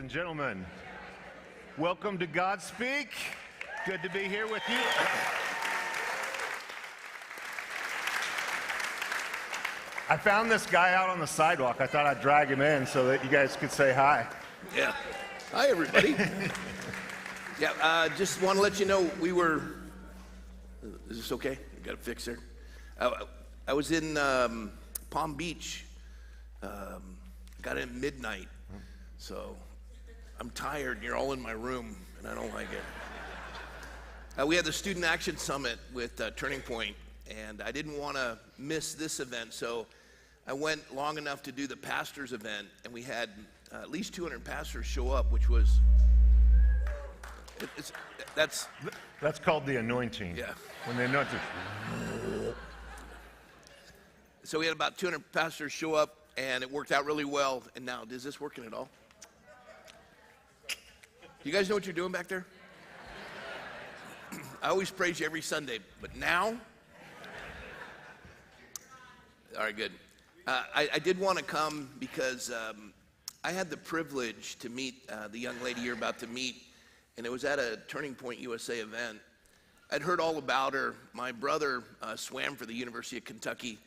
and gentlemen, welcome to God Speak. Good to be here with you. I found this guy out on the sidewalk. I thought I'd drag him in so that you guys could say hi. Yeah. Hi, everybody. Just want to let you know is this okay? I got to fix there. I was in Palm Beach. Got in at midnight. So I'm tired and you're all in my room and I don't like it. We had the Student Action Summit with Turning Point, and I didn't want to miss this event, so I went long enough to do the pastors event, and we had at least 200 pastors show up, which was, that's called the anointing. Yeah. When they anoint you. So we had about 200 pastors show up, and it worked out really well. And now, is this working at all? You guys know what you're doing back there? I always praise you every Sunday, but now? All right, good. I did want to come because I had the privilege to meet the young lady you're about to meet, and it was at a Turning Point USA event. I'd heard all about her. My brother swam for the University of Kentucky,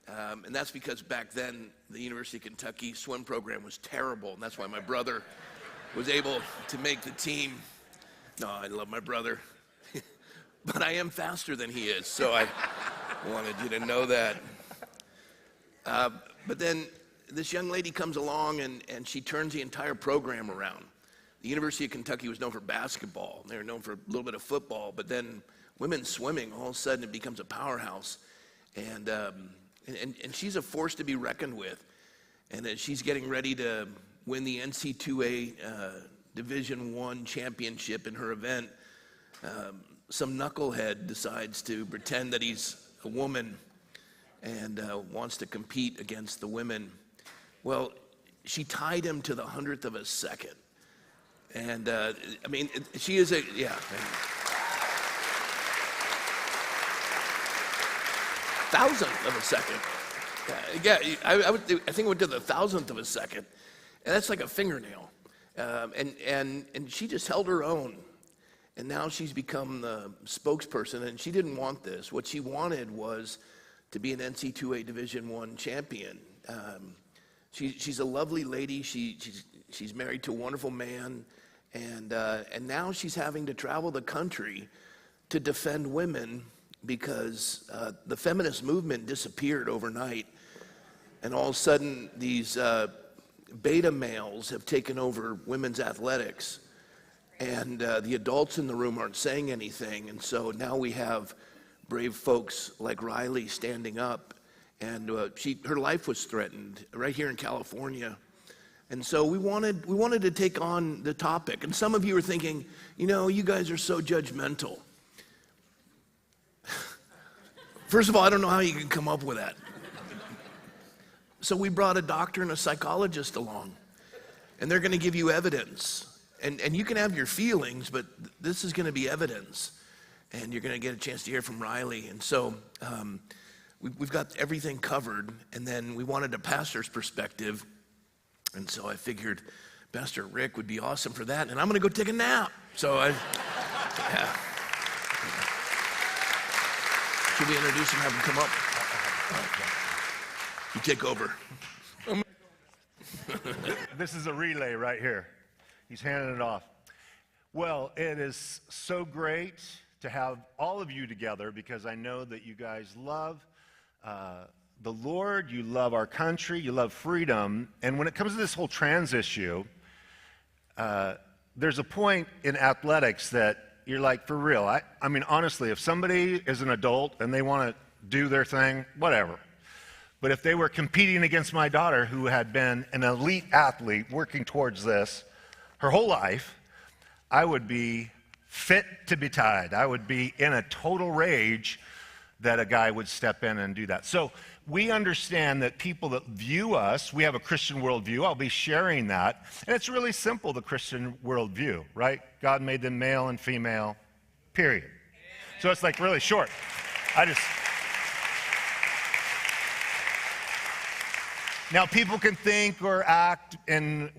and that's because back then the University of Kentucky swim program was terrible, and that's why my brother was able to make the team. No, I love my brother. But I am faster than he is, so I wanted you to know that. But then this young lady comes along and she turns the entire program around. The University of Kentucky was known for basketball. They were known for a little bit of football, but then women's swimming, all of a sudden it becomes a powerhouse. And she's a force to be reckoned with. And as she's getting ready to win the NC2A Division I championship in her event, some knucklehead decides to pretend that he's a woman and wants to compete against the women. Well, she tied him to the 100th of a second. And she is a, yeah. Thousandth of a second. I think it went to the 1,000th of a second. And that's like a fingernail. And she just held her own. And now she's become the spokesperson, and she didn't want this. What she wanted was to be an NC2A Division I champion. She's a lovely lady. She's married to a wonderful man, and now she's having to travel the country to defend women because the feminist movement disappeared overnight, and all of a sudden these beta males have taken over women's athletics. And the adults in the room aren't saying anything, and so now we have brave folks like Riley standing up, and her life was threatened right here in California, and so we wanted to take on the topic. And some of you are thinking, you guys are so judgmental. First of all, I don't know how you can come up with that. So we brought a doctor and a psychologist along, and they're going to give you evidence. And you can have your feelings, but this is going to be evidence. And you're going to get a chance to hear from Riley. And so we've got everything covered. And then we wanted a pastor's perspective. And so I figured Pastor Rick would be awesome for that. And I'm going to go take a nap. So yeah. Should we introduce him, have him come up? You take over. This is a relay right here. He's handing it off. Well, it is so great to have all of you together because I know that you guys love the Lord, you love our country, you love freedom. And when it comes to this whole trans issue, there's a point in athletics that you're like, for real. I mean, honestly, if somebody is an adult and they want to do their thing, whatever. But if they were competing against my daughter who had been an elite athlete working towards this her whole life, I would be fit to be tied. I would be in a total rage that a guy would step in and do that. So we understand that people that view us, we have a Christian worldview. I'll be sharing that. And it's really simple, the Christian worldview, right? God made them male and female, period. So it's like really short. Now, people can think or act in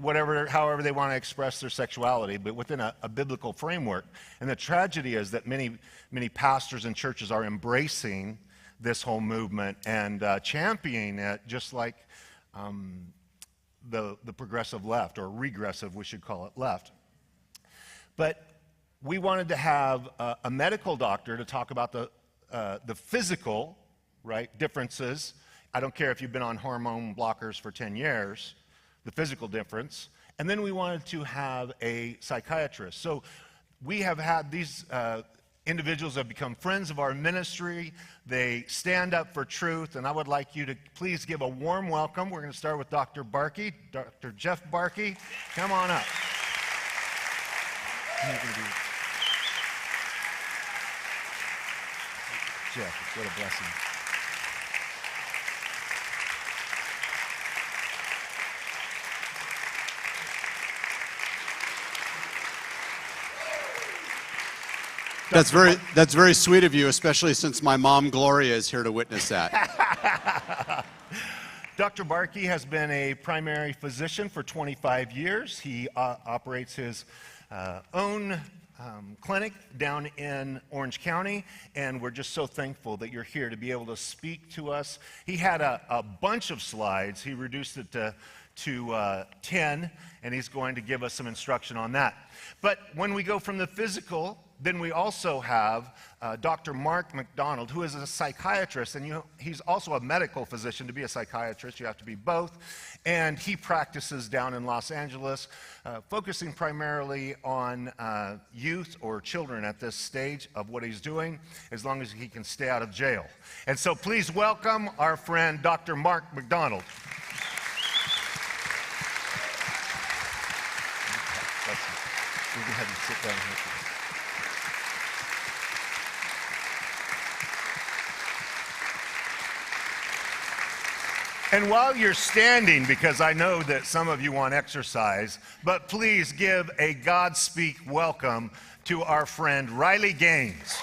however they want to express their sexuality, but within a biblical framework. And the tragedy is that many pastors and churches are embracing this whole movement and championing it, just like the progressive left, or regressive, we should call it, left. But we wanted to have a medical doctor to talk about the physical, right, differences. I don't care if you've been on hormone blockers for 10 years, the physical difference. And then we wanted to have a psychiatrist. So we have had these individuals have become friends of our ministry. They stand up for truth, and I would like you to please give a warm welcome. We're going to start with Dr. Barke, Dr. Jeff Barke. Come on up. Jeff, what a blessing. That's very sweet of you, especially since my mom Gloria is here to witness that. Dr. Barke has been a primary physician for 25 years. He operates his own clinic down in Orange County, and we're just so thankful that you're here to be able to speak to us. He had a bunch of slides. He reduced it to 10, and he's going to give us some instruction on that. But when we go from the physical, then we also have Dr. Mark McDonald, who is a psychiatrist, and he's also a medical physician. To be a psychiatrist, you have to be both. And he practices down in Los Angeles, focusing primarily on youth or children at this stage of what he's doing, as long as he can stay out of jail. And so please welcome our friend, Dr. Mark McDonald. We can have you sit down here. And while you're standing, because I know that some of you want exercise, but please give a Godspeak welcome to our friend Riley Gaines.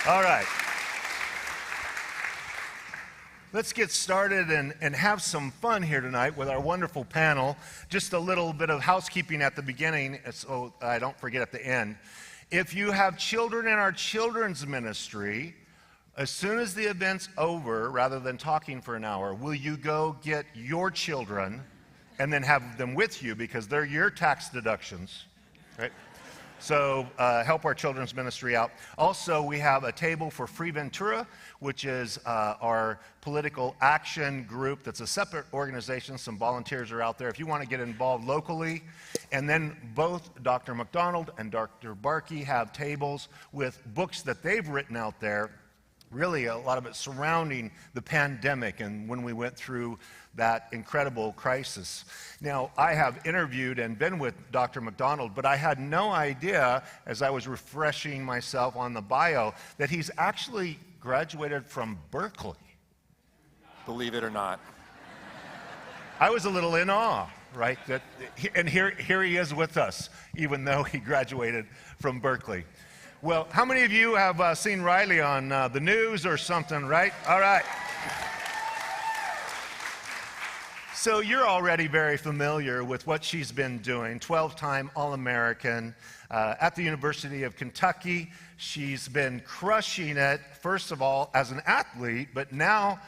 All right. Let's get started and have some fun here tonight with our wonderful panel. Just a little bit of housekeeping at the beginning so I don't forget at the end. If you have children in our children's ministry, as soon as the event's over, rather than talking for an hour, will you go get your children and then have them with you, because they're your tax deductions, right? So help our children's ministry out. Also, we have a table for Free Ventura, which is our political action group. That's a separate organization. Some volunteers are out there if you want to get involved locally. And then both Dr. McDonald and Dr. Barke have tables with books that they've written out there, really a lot of it surrounding the pandemic and when we went through that incredible crisis. Now, I have interviewed and been with Dr. McDonald, but I had no idea, as I was refreshing myself on the bio, that he's actually graduated from Berkeley. Believe it or not. I was a little in awe, right? And here he is with us, even though he graduated from Berkeley. Well, how many of you have seen Riley on the news or something, right? All right. So you're already very familiar with what she's been doing, 12-time All-American at the University of Kentucky. She's been crushing it, first of all, as an athlete, but now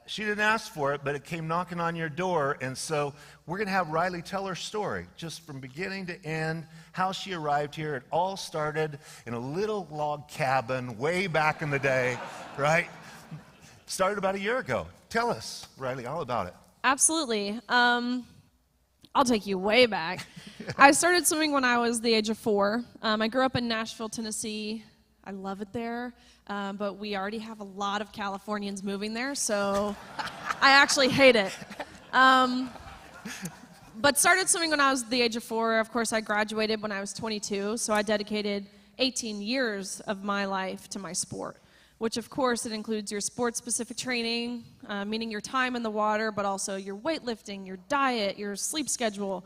she didn't ask for it, but it came knocking on your door. And so we're going to have Riley tell her story, just from beginning to end, how she arrived here. It all started in a little log cabin way back in the day, right? Started about a year ago. Tell us, Riley, all about it. Absolutely. I'll take you way back. I started swimming when I was the age of 4. I grew up in Nashville, Tennessee. I love it there, but we already have a lot of Californians moving there, so I actually hate it. But started swimming when I was the age of 4. Of course, I graduated when I was 22, so I dedicated 18 years of my life to my sport. which of course it includes your sport-specific training, meaning your time in the water, but also your weightlifting, your diet, your sleep schedule,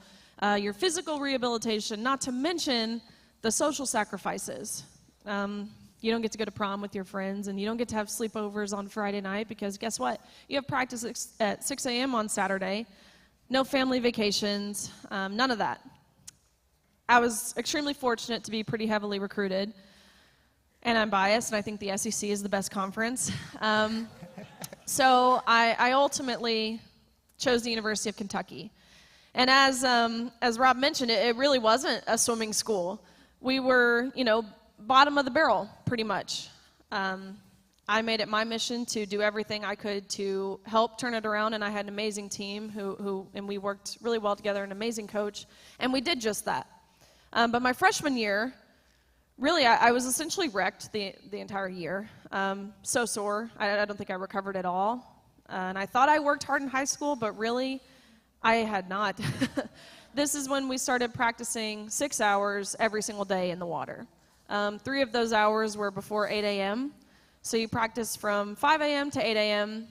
your physical rehabilitation, not to mention the social sacrifices. You don't get to go to prom with your friends, and you don't get to have sleepovers on Friday night because guess what? You have practice at 6 a.m. on Saturday, no family vacations, none of that. I was extremely fortunate to be pretty heavily recruited, and I'm biased, and I think the SEC is the best conference. So I ultimately chose the University of Kentucky. And as Rob mentioned, it really wasn't a swimming school. We were, bottom of the barrel, pretty much. I made it my mission to do everything I could to help turn it around, and I had an amazing team and we worked really well together, an amazing coach, and we did just that. But my freshman year, really, I was essentially wrecked the entire year. So sore. I don't think I recovered at all. And I thought I worked hard in high school, but really, I had not. This is when we started practicing 6 hours every single day in the water. 3 of those hours were before 8 a.m. So you practice from 5 a.m. to 8 a.m.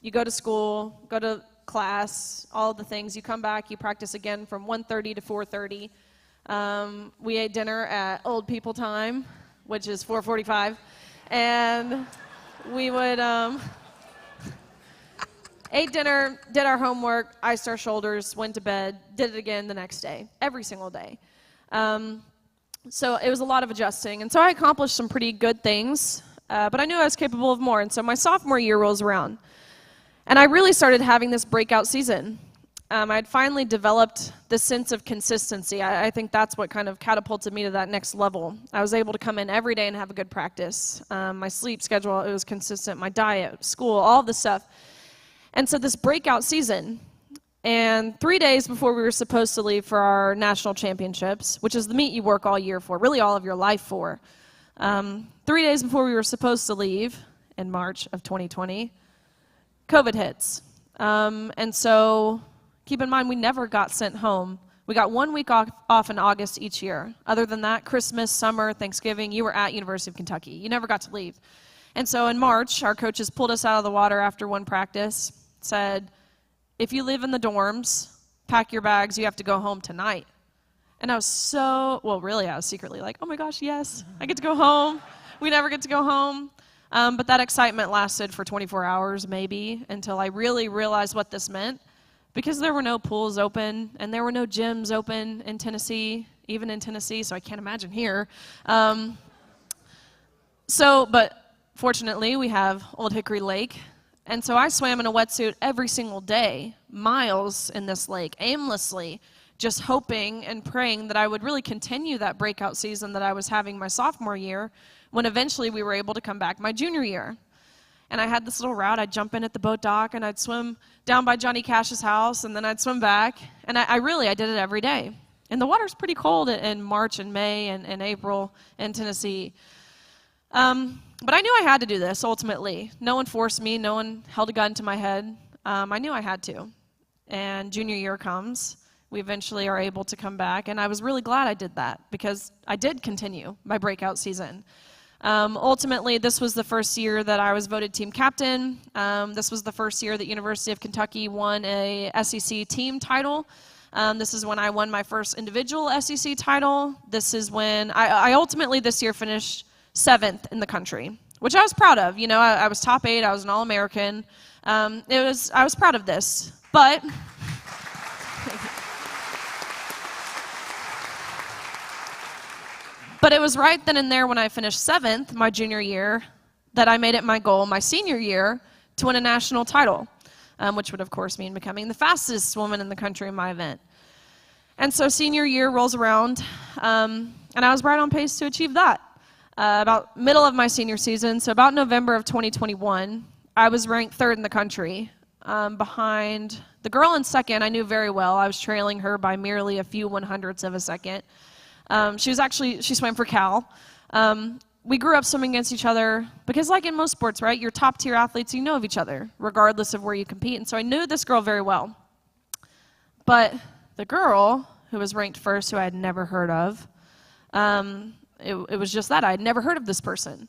You go to school, go to class, all the things. You come back, you practice again from 1:30 to 4:30. We ate dinner at old people time, which is 4:45. And we would ate dinner, did our homework, iced our shoulders, went to bed, did it again the next day, every single day. So it was a lot of adjusting. And so I accomplished some pretty good things, but I knew I was capable of more. And so my sophomore year rolls around, and I really started having this breakout season. I'd finally developed this sense of consistency. I think that's what kind of catapulted me to that next level. I was able to come in every day and have a good practice. My sleep schedule, it was consistent. My diet, school, all this stuff. And so this breakout season, and 3 days before we were supposed to leave for our national championships, which is the meet you work all year for, really all of your life for, 3 days before we were supposed to leave in March of 2020, COVID hits. And so keep in mind, we never got sent home. We got 1 week off in August each year. Other than that, Christmas, summer, Thanksgiving, you were at University of Kentucky. You never got to leave. And so in March, our coaches pulled us out of the water after one practice, said, if you live in the dorms, pack your bags, you have to go home tonight. And I was I was secretly like, oh my gosh, yes, I get to go home. We never get to go home. But that excitement lasted for 24 hours maybe until I really realized what this meant, because there were no pools open and there were no gyms open in Tennessee, even in Tennessee, so I can't imagine here. But fortunately, we have Old Hickory Lake. And so I swam in a wetsuit every single day, miles in this lake, aimlessly, just hoping and praying that I would really continue that breakout season that I was having my sophomore year, when eventually we were able to come back my junior year. And I had this little route. I'd jump in at the boat dock, and I'd swim down by Johnny Cash's house, and then I'd swim back. And I did it every day. And the water's pretty cold in March and May and April in Tennessee. But I knew I had to do this, ultimately. No one forced me. No one held a gun to my head. I knew I had to. And junior year comes. We eventually are able to come back. And I was really glad I did that, because I did continue my breakout season. Ultimately, this was the first year that I was voted team captain. This was the first year that University of Kentucky won a SEC team title. This is when I won my first individual SEC title. This is when I ultimately this year finished 7th in the country, which I was proud of. I was top 8. I was an All-American. I was proud of this, but it was right then and there when I finished 7th my junior year that I made it my goal my senior year to win a national title, which would of course mean becoming the fastest woman in the country in my event. And so senior year rolls around, and I was right on pace to achieve that. About middle of my senior season, so about November of 2021, I was ranked 3rd in the country, behind the girl in second I knew very well. I was trailing her by merely a few 100ths of a second. She swam for Cal. We grew up swimming against each other because, like in most sports, right, you're top tier athletes, you know of each other, regardless of where you compete. And so I knew this girl very well. But the girl who was ranked 1st, who I had never heard of, it was just that. I had never heard of this person.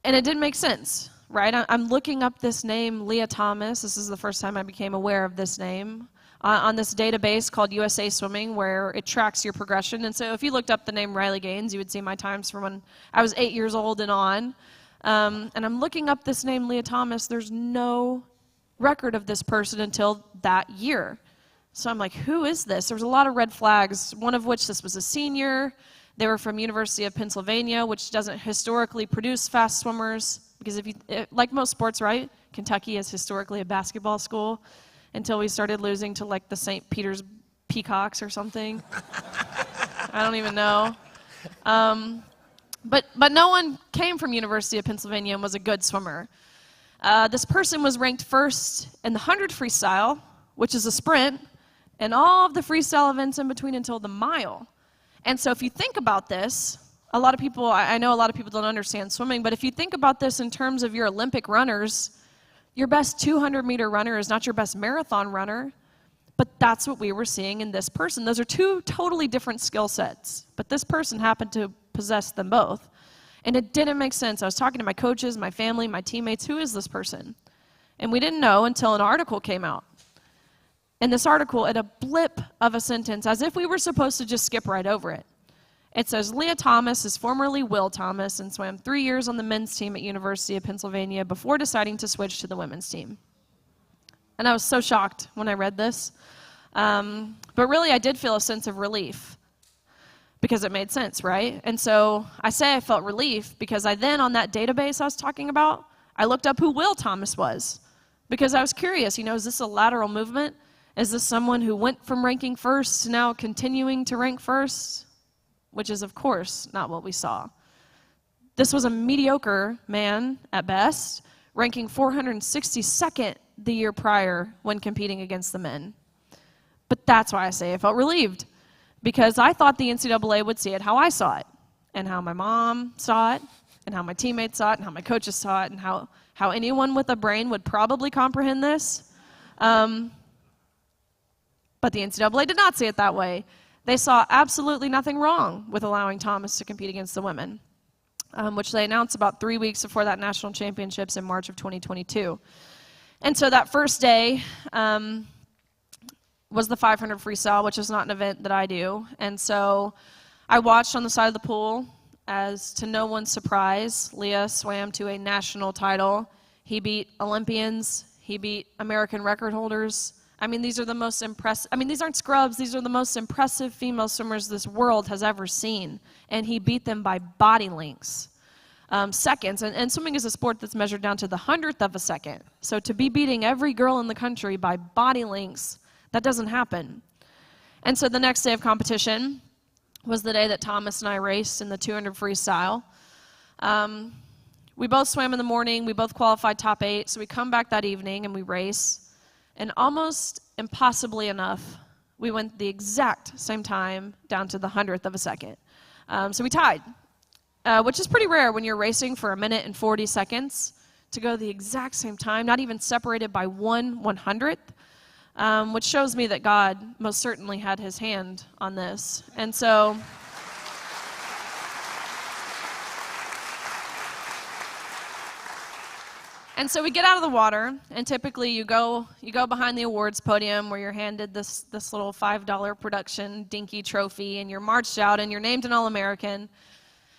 And it didn't make sense, right? I'm looking up this name, Lia Thomas. This is the first time I became aware of this name on this database called USA Swimming, where it tracks your progression. And so if you looked up the name Riley Gaines, you would see my times from when I was 8 years old and on. And I'm looking up this name, Lia Thomas. There's no record of this person until that year. So I'm like, who is this? There was a lot of red flags, one of which this was a senior. They were from University of Pennsylvania, which doesn't historically produce fast swimmers. Because like most sports, right? Kentucky is historically a basketball school until we started losing to like the St. Peter's Peacocks or something. I don't even know. But no one came from University of Pennsylvania and was a good swimmer. This person was ranked first in the 100 freestyle, which is a sprint, and all of the freestyle events in between until the mile. And so if you think about this, a lot of people, I know a lot of people don't understand swimming, but if you think about this in terms of your Olympic runners, your best 200-meter runner is not your best marathon runner, but that's what we were seeing in this person. Those are two totally different skill sets, but this person happened to possess them both. And it didn't make sense. I was talking to my coaches, my family, my teammates, who is this person? And we didn't know until an article came out. In this article, at a blip of a sentence, as if we were supposed to just skip right over it, it says, Lia Thomas is formerly Will Thomas and swam 3 years on the men's team at University of Pennsylvania before deciding to switch to the women's team. And I was so shocked when I read this. But really, I did feel a sense of relief because it made sense, right? And so I say I felt relief because I then, on that database I was talking about, I looked up who Will Thomas was because I was curious, is this a lateral movement? Is this someone who went from ranking first to now continuing to rank first? Which is, of course, not what we saw. This was a mediocre man at best, ranking 462nd the year prior when competing against the men. But that's why I say I felt relieved, because I thought the NCAA would see it how I saw it, and how my mom saw it, and how my teammates saw it, and how my coaches saw it, and how anyone with a brain would probably comprehend this. But the NCAA did not see it that way. They saw absolutely nothing wrong with allowing Thomas to compete against the women, which they announced about 3 weeks before that national championships in March of 2022. And so that first day was the 500 freestyle, which is not an event that I do. And so I watched on the side of the pool as, to no one's surprise, Lia swam to a national title. He beat Olympians. He beat American record holders. I mean, these are the most impressive, these aren't scrubs, these are the most impressive female swimmers this world has ever seen. And he beat them by body lengths, seconds. And swimming is a sport that's measured down to the 100th of a second. So to be beating every girl in the country by body lengths, that doesn't happen. And so the next day of competition was the day that Thomas and I raced in the 200 freestyle. We both swam in the morning, we both qualified top 8, so we come back that evening and we race. And almost impossibly enough, we went the exact same time down to the 100th of a second. So we tied, which is pretty rare when you're racing for 1 minute and 40 seconds to go the exact same time, not even separated by 1/100th, which shows me that God most certainly had his hand on this. And so we get out of the water, and typically you go behind the awards podium where you're handed this little $5 production dinky trophy, and you're marched out, and you're named an All-American.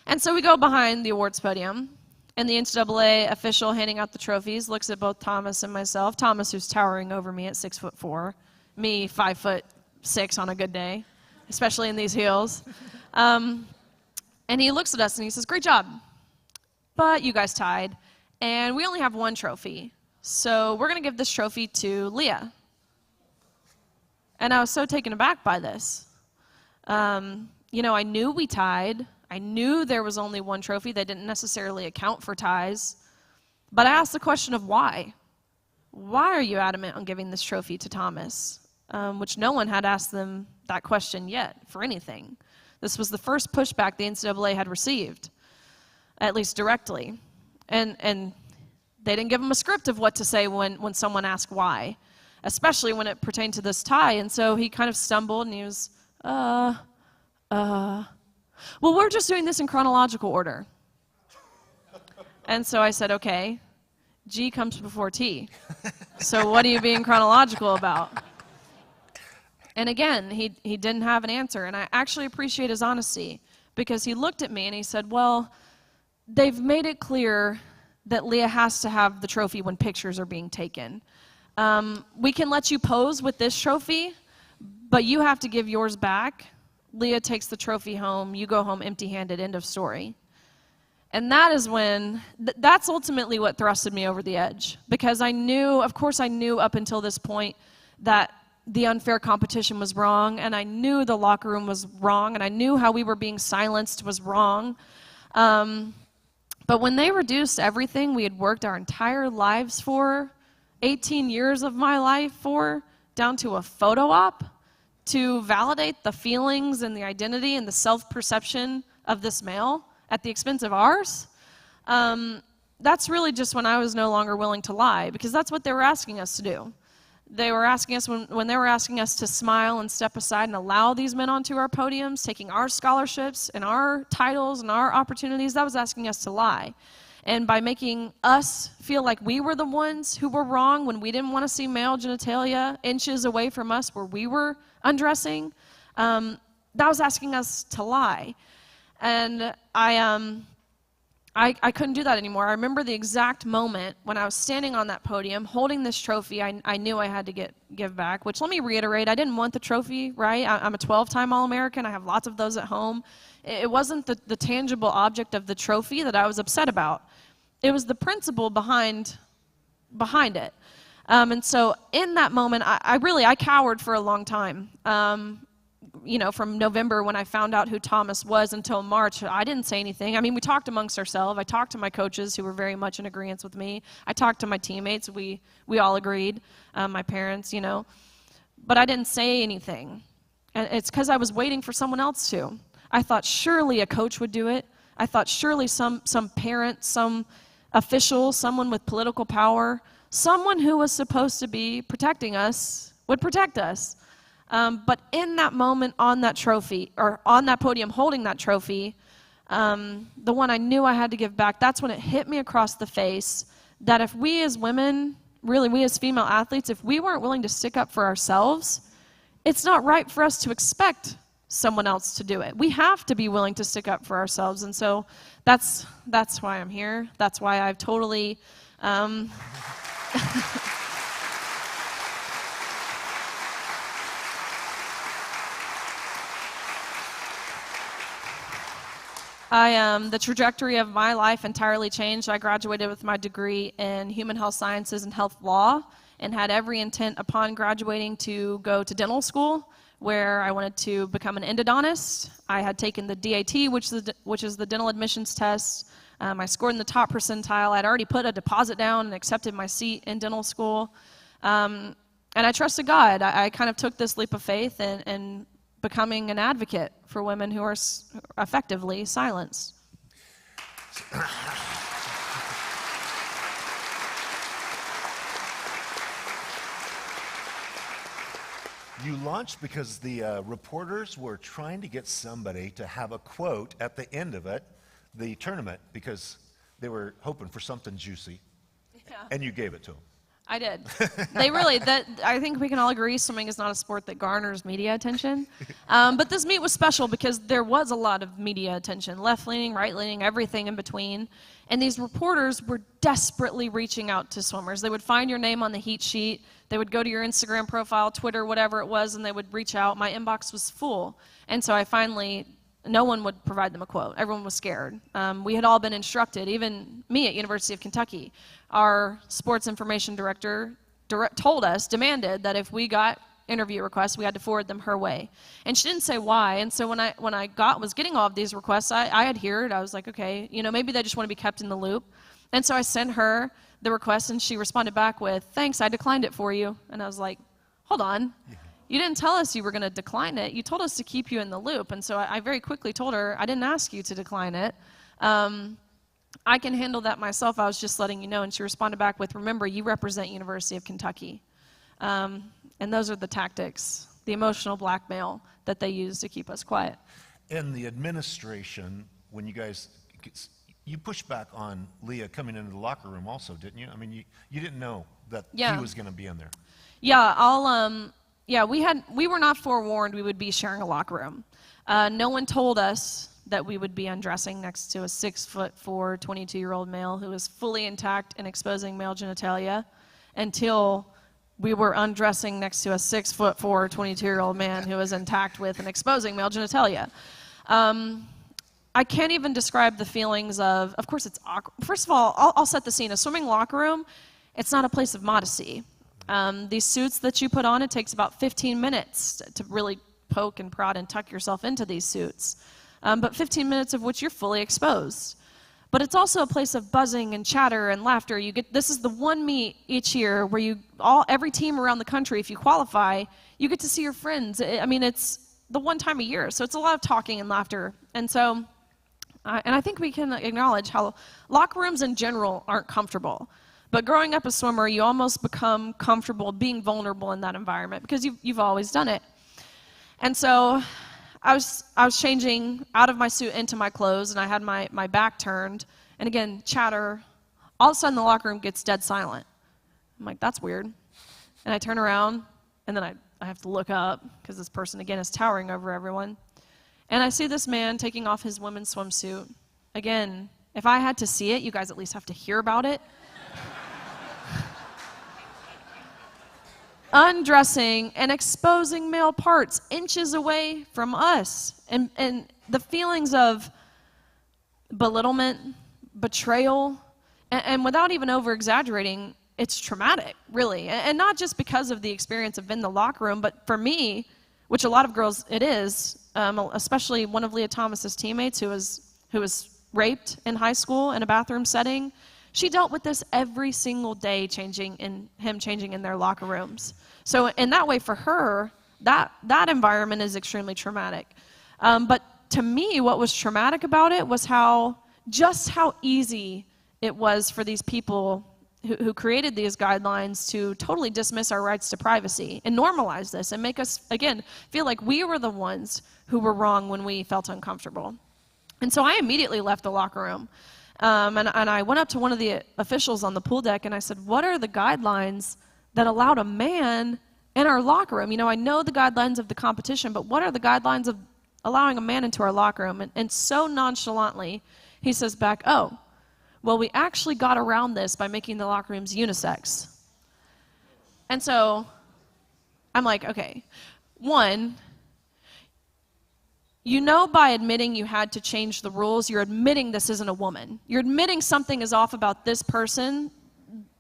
And so we go behind the awards podium, and the NCAA official handing out the trophies looks at both Thomas and myself. Thomas, who's towering over me at 6'4", me 5'6" on a good day, especially in these heels. And he looks at us and he says, "Great job, but you guys tied. And we only have one trophy, so we're going to give this trophy to Lia." And I was so taken aback by this. I knew we tied. I knew there was only one trophy. They didn't necessarily account for ties. But I asked the question of why. Why are you adamant on giving this trophy to Thomas? Which no one had asked them that question yet for anything. This was the first pushback the NCAA had received, at least directly. And they didn't give him a script of what to say when someone asked why, especially when it pertained to this tie. And so he kind of stumbled and he was, well, we're just doing this in chronological order. And so I said, okay, G comes before T. So what are you being chronological about? And again, he didn't have an answer. And I actually appreciate his honesty, because he looked at me and he said, well, they've made it clear that Lia has to have the trophy when pictures are being taken. We can let you pose with this trophy, but you have to give yours back. Lia takes the trophy home. You go home empty-handed, end of story. And that is when, that's ultimately what thrusted me over the edge. Because I knew, of course I knew up until this point that the unfair competition was wrong, and I knew the locker room was wrong, and I knew how we were being silenced was wrong. But when they reduced everything we had worked our entire lives for, 18 years of my life for, down to a photo op, to validate the feelings and the identity and the self-perception of this male at the expense of ours, that's really just when I was no longer willing to lie, because that's what they were asking us to do. They were asking us, when they were asking us to smile and step aside and allow these men onto our podiums, taking our scholarships and our titles and our opportunities, that was asking us to lie. And by making us feel like we were the ones who were wrong when we didn't want to see male genitalia inches away from us where we were undressing, that was asking us to lie. And I couldn't do that anymore. I remember the exact moment when I was standing on that podium holding this trophy I knew I had to give back, which, let me reiterate, I didn't want the trophy, right? I'm a 12-time All-American. I have lots of those at home. It wasn't the tangible object of the trophy that I was upset about. It was the principle behind it. And so in that moment, I cowered for a long time. You know, from November when I found out who Thomas was until March, I didn't say anything. I mean, we talked amongst ourselves. I talked to my coaches who were very much in agreement with me. I talked to my teammates. We all agreed, my parents, you know. But I didn't say anything. And it's because I was waiting for someone else to. I thought surely a coach would do it. I thought surely some parent, some official, someone with political power, someone who was supposed to be protecting us would protect us. But in that moment on that trophy, or on that podium holding that trophy, the one I knew I had to give back, that's when it hit me across the face that if we as women, really we as female athletes, if we weren't willing to stick up for ourselves, it's not right for us to expect someone else to do it. We have to be willing to stick up for ourselves. And so that's why I'm here. That's why I've totally... The trajectory of my life entirely changed. I graduated with my degree in human health sciences and health law, and had every intent upon graduating to go to dental school, where I wanted to become an endodontist. I had taken the DAT, which is the dental admissions test. I scored in the top percentile. I'd already put a deposit down and accepted my seat in dental school. And I trusted God. I kind of took this leap of faith and becoming an advocate for women who are effectively silenced. You launched because the reporters were trying to get somebody to have a quote at the end of it, the tournament, because they were hoping for something juicy, and you gave it to them. I did. I think we can all agree swimming is not a sport that garners media attention. But this meet was special because there was a lot of media attention, left-leaning, right-leaning, everything in between. And these reporters were desperately reaching out to swimmers. They would find your name on the heat sheet. They would go to your Instagram profile, Twitter, whatever it was, and they would reach out. My inbox was full. And so no one would provide them a quote. Everyone was scared. We had all been instructed, even me at University of Kentucky. Our sports information director demanded that if we got interview requests, we had to forward them her way. And she didn't say why. And so when I was getting all of these requests, I adhered. I was like, okay, maybe they just want to be kept in the loop. And so I sent her the request, and she responded back with, "Thanks, I declined it for you." And I was like, hold on. Yeah. You didn't tell us you were going to decline it. You told us to keep you in the loop. And so I very quickly told her, I didn't ask you to decline it. I can handle that myself. I was just letting you know. And she responded back with, "Remember, you represent University of Kentucky." And those are the tactics, the emotional blackmail that they use to keep us quiet. In the administration, when you guys you pushed back on Lia coming into the locker room also, didn't you? I mean, you didn't know that Yeah. he was going to be in there. Yeah, we were not forewarned we would be sharing a locker room. No one told us that we would be undressing next to a 6'4", 22-year-old male who was fully intact and exposing male genitalia until we were undressing next to a 6'4", 22-year-old man who was intact with and exposing male genitalia. I can't even describe the feelings of course it's awkward. First of all, I'll set the scene. A swimming locker room, it's not a place of modesty. These suits that you put on, it takes about 15 minutes to really poke and prod and tuck yourself into these suits. But 15 minutes of which you're fully exposed. But it's also a place of buzzing and chatter and laughter. This is the one meet each year where every team around the country, if you qualify, you get to see your friends. I mean, it's the one time a year, so it's a lot of talking and laughter. And so, and I think we can acknowledge how locker rooms in general aren't comfortable. But growing up a swimmer, you almost become comfortable being vulnerable in that environment because you've always done it. And so I was changing out of my suit into my clothes, and I had my back turned. And again, chatter. All of a sudden, the locker room gets dead silent. I'm like, that's weird. And I turn around, and then I have to look up because this person, again, is towering over everyone. And I see this man taking off his women's swimsuit. Again, if I had to see it, you guys at least have to hear about it. Undressing and exposing male parts inches away from us. And the feelings of belittlement, betrayal, and without even over-exaggerating, it's traumatic, really. And not just because of the experience of in the locker room, but for me, which a lot of girls it is, especially one of Lia Thomas's teammates who was raped in high school in a bathroom setting. She dealt with this every single day, changing in their locker rooms. So in that way, for her, that environment is extremely traumatic. But to me, what was traumatic about it was just how easy it was for these people who created these guidelines to totally dismiss our rights to privacy and normalize this and make us, again, feel like we were the ones who were wrong when we felt uncomfortable. And so I immediately left the locker room. And I went up to one of the officials on the pool deck and I said, what are the guidelines that allowed a man in our locker room? You know, I know the guidelines of the competition, but what are the guidelines of allowing a man into our locker room? And so nonchalantly, he says back, oh, well, we actually got around this by making the locker rooms unisex. And so I'm like, okay, one, you know, by admitting you had to change the rules, you're admitting this isn't a woman. You're admitting something is off about this person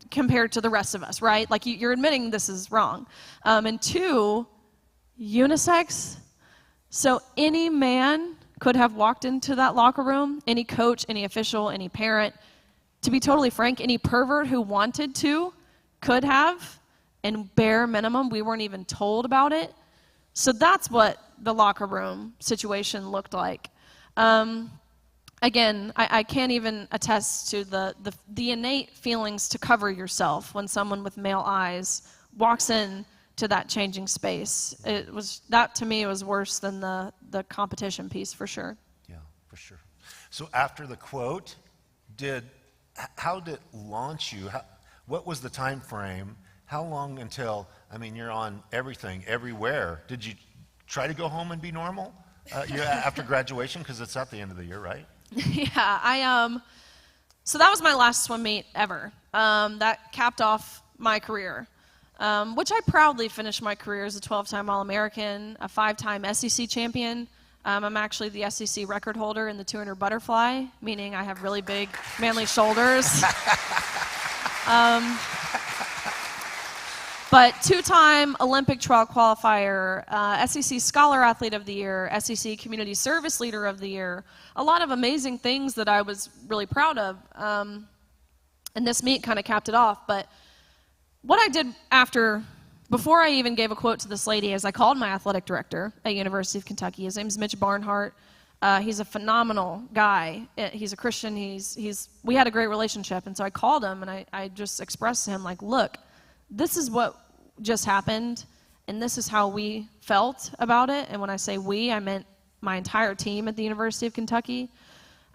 compared to the rest of us, right? Like you're admitting this is wrong. And two, unisex. So any man could have walked into that locker room, any coach, any official, any parent. To be totally frank, any pervert who wanted to could have, and bare minimum, we weren't even told about it. So that's what the locker room situation looked like. Again, I can't even attest to the innate feelings to cover yourself when someone with male eyes walks in to that changing space. That to me was worse than the competition piece for sure. Yeah, for sure. So after the quote, how did it launch you? What was the time frame? How long until, I mean, you're on everything, everywhere. Did you try to go home and be normal after graduation? Because it's at the end of the year, right? Yeah, so that was my last swim meet ever. That capped off my career, which I proudly finished my career as a 12-time All-American, a 5-time SEC champion. I'm actually the SEC record holder in the 200 butterfly, meaning I have really big, manly shoulders. But 2-time Olympic trial qualifier, SEC Scholar Athlete of the Year, SEC Community Service Leader of the Year, a lot of amazing things that I was really proud of. And this meet kind of capped it off. But what I did before I even gave a quote to this lady is I called my athletic director at University of Kentucky. His name's Mitch Barnhart. He's a phenomenal guy. He's a Christian. We had a great relationship. And so I called him and I just expressed to him like, look, this is what just happened, and this is how we felt about it. And when I say we, I meant my entire team at the University of Kentucky.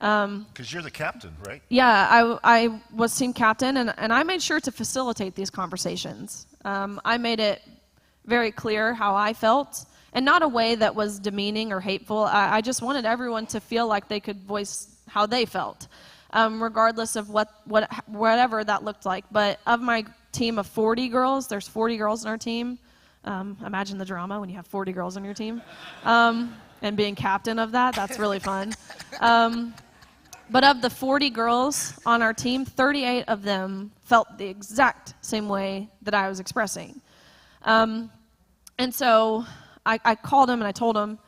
Because you're the captain, right? Yeah, I was team captain, and I made sure to facilitate these conversations. I made it very clear how I felt, and not a way that was demeaning or hateful. I just wanted everyone to feel like they could voice how they felt, regardless of whatever that looked like. But of my team of 40 girls, there's 40 girls in our team. Imagine the drama when you have 40 girls on your team. And being captain of that, that's really fun. But of the 40 girls on our team, 38 of them felt the exact same way that I was expressing. And so I called him and I told him,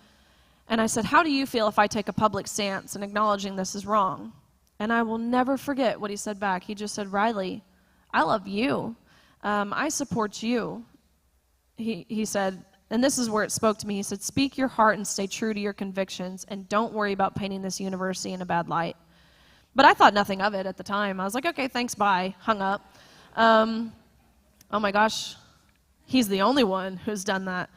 and I said, how do you feel if I take a public stance in acknowledging this is wrong? And I will never forget what he said back. He just said, Riley, I love you. I support you. He said, and this is where it spoke to me. He said, speak your heart and stay true to your convictions, and don't worry about painting this university in a bad light. But I thought nothing of it at the time. I was like, okay, thanks, bye. Hung up. Oh my gosh, he's the only one who's done that,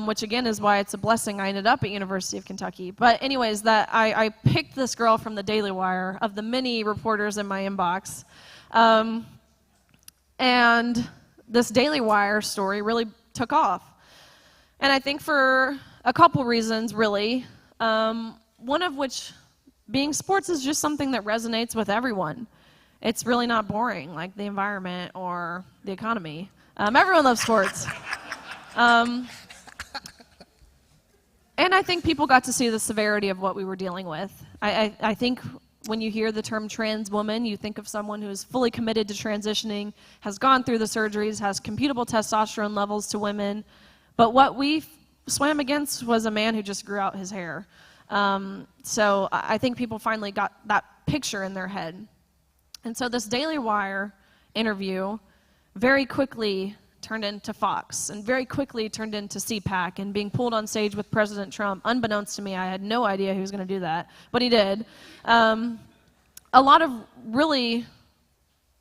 which again is why it's a blessing I ended up at University of Kentucky. But anyways, that I picked this girl from the Daily Wire, of the many reporters in my inbox. And this Daily Wire story really took off. And I think for a couple reasons, really. One of which being sports is just something that resonates with everyone. It's really not boring, like the environment or the economy. Everyone loves sports. And I think people got to see the severity of what we were dealing with. I think when you hear the term trans woman, you think of someone who is fully committed to transitioning, has gone through the surgeries, has computable testosterone levels to women. But what we swam against was a man who just grew out his hair. So I think people finally got that picture in their head. And so this Daily Wire interview very quickly turned into Fox, and very quickly turned into CPAC, and being pulled on stage with President Trump. Unbeknownst to me, I had no idea he was going to do that, but he did. A lot of really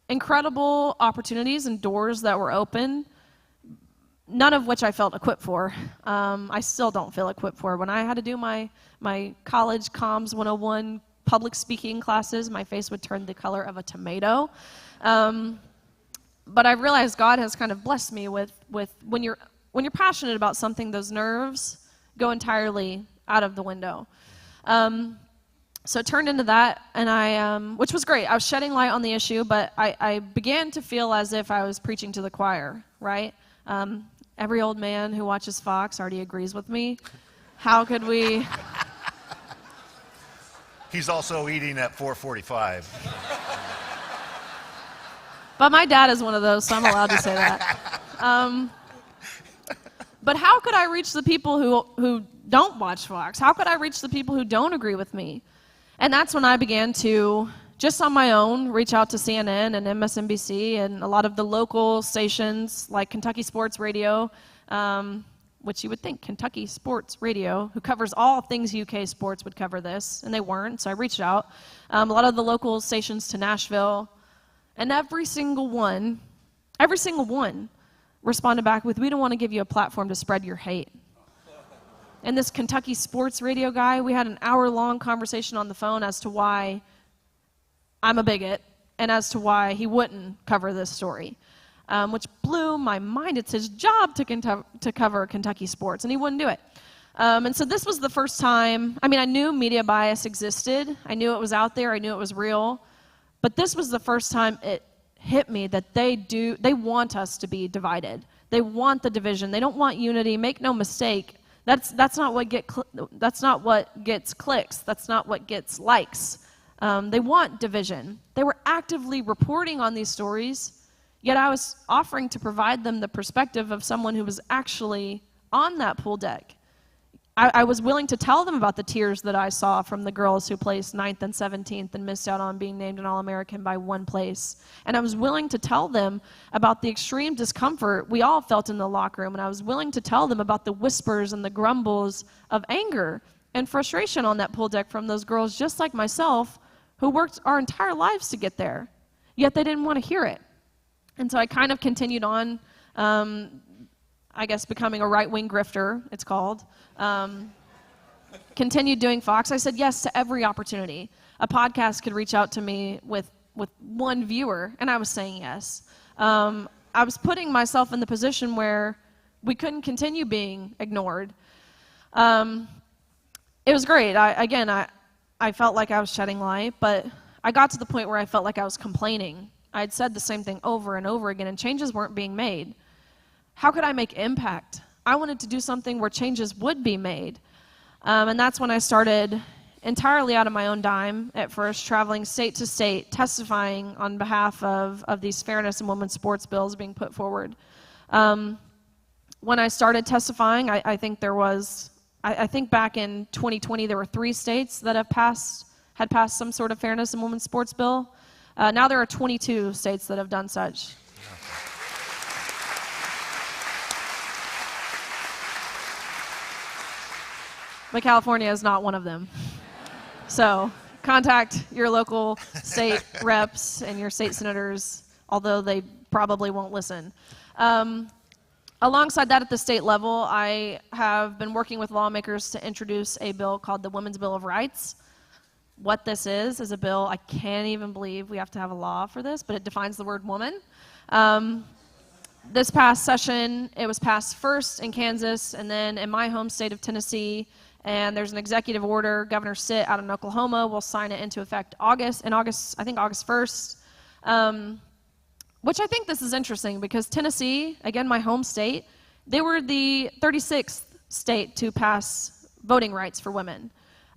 incredible opportunities and doors that were open, none of which I felt equipped for. I still don't feel equipped for. When I had to do my college comms 101 public speaking classes, my face would turn the color of a tomato. But I realized God has kind of blessed me with when you're passionate about something, those nerves go entirely out of the window. So it turned into that, and which was great. I was shedding light on the issue, but I began to feel as if I was preaching to the choir, right? Every old man who watches Fox already agrees with me. How could we? He's also eating at 4:45. But my dad is one of those, so I'm allowed to say that. But how could I reach the people who don't watch Fox? How could I reach the people who don't agree with me? And that's when I began to, just on my own, reach out to CNN and MSNBC and a lot of the local stations like Kentucky Sports Radio, which you would think Kentucky Sports Radio, who covers all things UK sports, would cover this, and they weren't, so I reached out. A lot of the local stations to Nashville, and every single one responded back with, we don't want to give you a platform to spread your hate. And this Kentucky Sports Radio guy, we had an hour-long conversation on the phone as to why I'm a bigot and as to why he wouldn't cover this story, which blew my mind. It's his job to cover Kentucky sports, and he wouldn't do it. And so this was the first time. I mean, I knew media bias existed. I knew it was out there. I knew it was real. But this was the first time it hit me that they want us to be divided. They want the division. They don't want unity. Make no mistake. That's not what gets clicks. That's not what gets likes. They want division. They were actively reporting on these stories, yet I was offering to provide them the perspective of someone who was actually on that pool deck. I was willing to tell them about the tears that I saw from the girls who placed 9th and 17th and missed out on being named an All-American by one place. And I was willing to tell them about the extreme discomfort we all felt in the locker room. And I was willing to tell them about the whispers and the grumbles of anger and frustration on that pool deck from those girls just like myself who worked our entire lives to get there. Yet they didn't want to hear it. And so I kind of continued on, I guess, becoming a right-wing grifter, it's called. Continued doing Fox. I said yes to every opportunity. a podcast could reach out to me with one viewer, and I was saying yes. I was putting myself in the position where we couldn't continue being ignored. It was great. I felt like I was shedding light, but I got to the point where I felt like I was complaining. I'd said the same thing over and over again, and changes weren't being made. How could I make impact? I wanted to do something where changes would be made. And that's when I started entirely out of my own dime, at first traveling state to state, testifying on behalf of these fairness in women's sports bills being put forward. When I started testifying, I think back in 2020 there were 3 states that had passed some sort of fairness in women's sports bill. Now there are 22 states that have done such. But California is not one of them. So contact your local state reps and your state senators, although they probably won't listen. Alongside that, at the state level, I have been working with lawmakers to introduce a bill called the Women's Bill of Rights. What this is a bill, I can't even believe we have to have a law for this, but it defines the word woman. This past session, it was passed first in Kansas and then in my home state of Tennessee, and there's an executive order. Governor Stitt out in Oklahoma will sign it into effect August 1st. Which I think this is interesting because Tennessee, again, my home state, they were the 36th state to pass voting rights for women.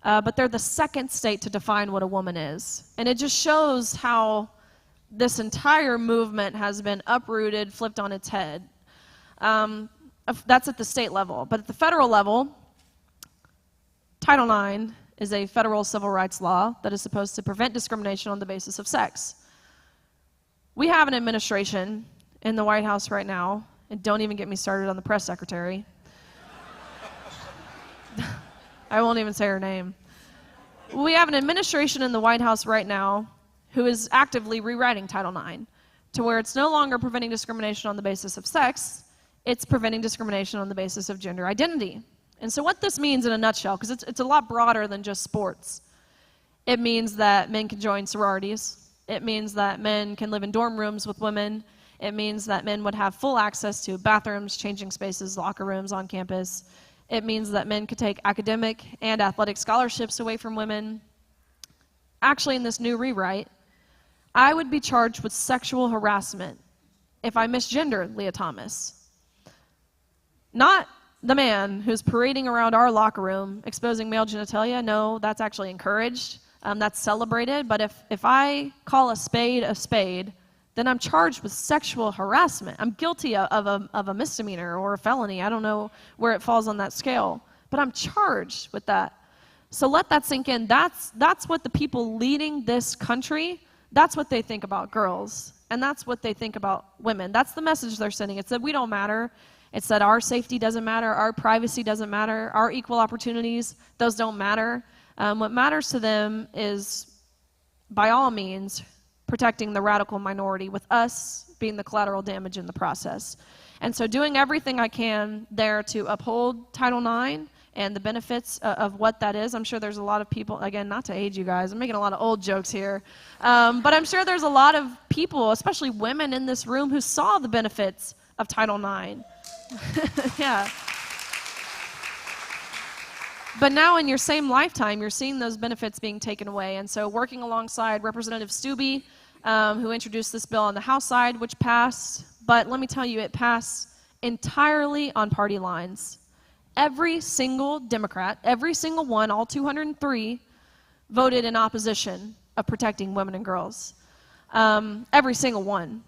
But they're the second state to define what a woman is. And it just shows how this entire movement has been uprooted, flipped on its head. That's at the state level. But at the federal level, Title IX is a federal civil rights law that is supposed to prevent discrimination on the basis of sex. We have an administration in the White House right now, and don't even get me started on the press secretary. I won't even say her name. We have an administration in the White House right now who is actively rewriting Title IX to where it's no longer preventing discrimination on the basis of sex, it's preventing discrimination on the basis of gender identity. And so what this means in a nutshell, because it's a lot broader than just sports, it means that men can join sororities. It means that men can live in dorm rooms with women. It means that men would have full access to bathrooms, changing spaces, locker rooms on campus. It means that men could take academic and athletic scholarships away from women. Actually, in this new rewrite, I would be charged with sexual harassment if I misgendered Lia Thomas. Not the man who's parading around our locker room exposing male genitalia. No, that's actually encouraged. That's celebrated, but if I call a spade, then I'm charged with sexual harassment. I'm guilty of a misdemeanor or a felony. I don't know where it falls on that scale, but I'm charged with that. So let that sink in. That's what the people leading this country, that's what they think about girls, and that's what they think about women. That's the message they're sending. It's that we don't matter. It's that our safety doesn't matter, our privacy doesn't matter, our equal opportunities, those don't matter. What matters to them is, by all means, protecting the radical minority, with us being the collateral damage in the process. And so doing everything I can there to uphold Title IX and the benefits of what that is. I'm sure there's a lot of people, again, not to age you guys, I'm making a lot of old jokes here, but I'm sure there's a lot of people, especially women in this room, who saw the benefits of Title IX. Yeah. But now in your same lifetime, you're seeing those benefits being taken away. And so working alongside Representative Stubbe, who introduced this bill on the House side, which passed, but let me tell you, it passed entirely on party lines. Every single Democrat, every single one, all 203, voted in opposition of protecting women and girls. Every single one.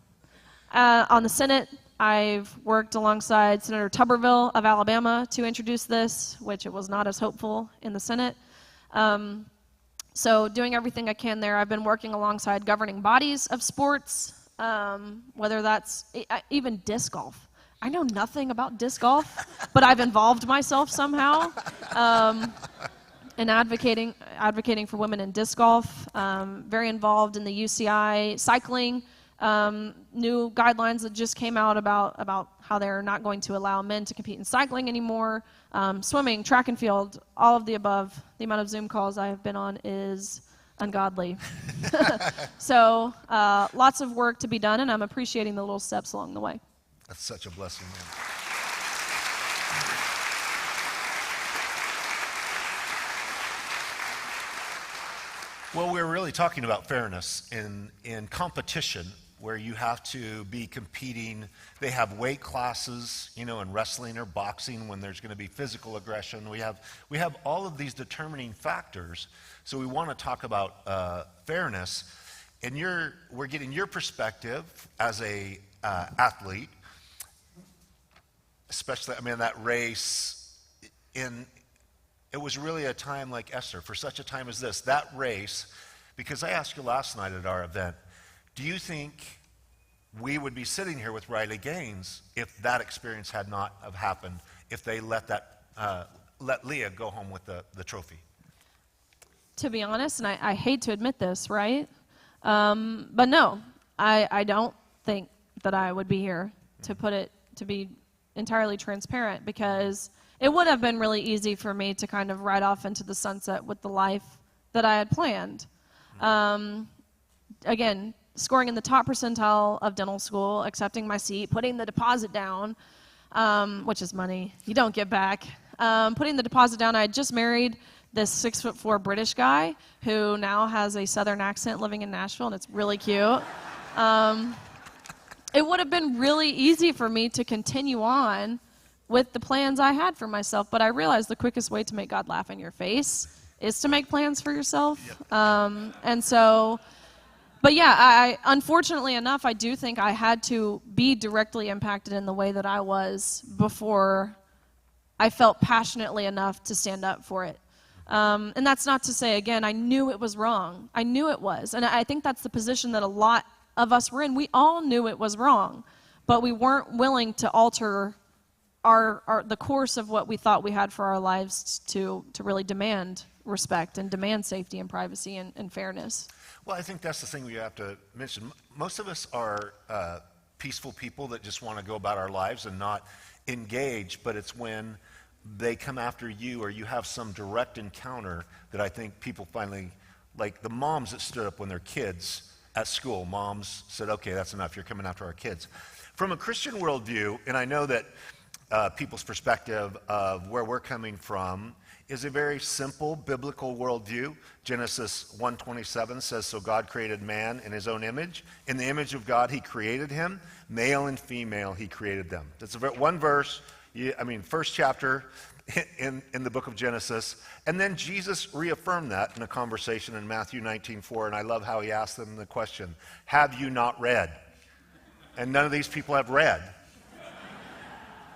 On the Senate, I've worked alongside Senator Tuberville of Alabama to introduce this, which it was not as hopeful in the Senate. So doing everything I can there. I've been working alongside governing bodies of sports, whether that's even disc golf. I know nothing about disc golf, but I've involved myself somehow in advocating for women in disc golf. Very involved in the UCI cycling. New guidelines that just came out about how they're not going to allow men to compete in cycling anymore, swimming, track and field, all of the above. The amount of Zoom calls I have been on is ungodly. So lots of work to be done, and I'm appreciating the little steps along the way. That's such a blessing, man. Well, we're really talking about fairness in competition, where you have to be competing. They have weight classes, in wrestling or boxing when there's going to be physical aggression. We have all of these determining factors. So we want to talk about fairness, and we're getting your perspective as a athlete, especially. That race It was really a time like Esther, for such a time as this. That race, because I asked you last night at our event, do you think we would be sitting here with Riley Gaines if that experience had not have happened, if they let Lia go home with the trophy? To be honest, and I hate to admit this, right? But no, I don't think that I would be here, to be entirely transparent, because it would have been really easy for me to kind of ride off into the sunset with the life that I had planned. Again, scoring in the top percentile of dental school, accepting my seat, putting the deposit down, which is money you don't get back. Putting the deposit down, I had just married this 6'4" British guy who now has a southern accent living in Nashville, and it's really cute. It would have been really easy for me to continue on with the plans I had for myself, but I realized the quickest way to make God laugh in your face is to make plans for yourself. And so, but yeah, unfortunately enough, I do think I had to be directly impacted in the way that I was before I felt passionately enough to stand up for it. And that's not to say, again, I knew it was wrong. I knew it was. And I think that's the position that a lot of us were in. We all knew it was wrong, but we weren't willing to alter the course of what we thought we had for our lives to really demand respect and demand safety and privacy and fairness. Well, I think that's the thing we have to mention. Most of us are peaceful people that just want to go about our lives and not engage, but it's when they come after you or you have some direct encounter that I think people finally, like the moms that stood up when their kids at school, moms said, okay, that's enough, you're coming after our kids. From a Christian worldview, and I know that people's perspective of where we're coming from is a very simple biblical worldview. Genesis 1:27 says, so God created man in his own image. In the image of God, he created him. Male and female, he created them. That's one verse, first chapter in the book of Genesis. And then Jesus reaffirmed that in a conversation in Matthew 19:4. And I love how he asked them the question, have you not read? And none of these people have read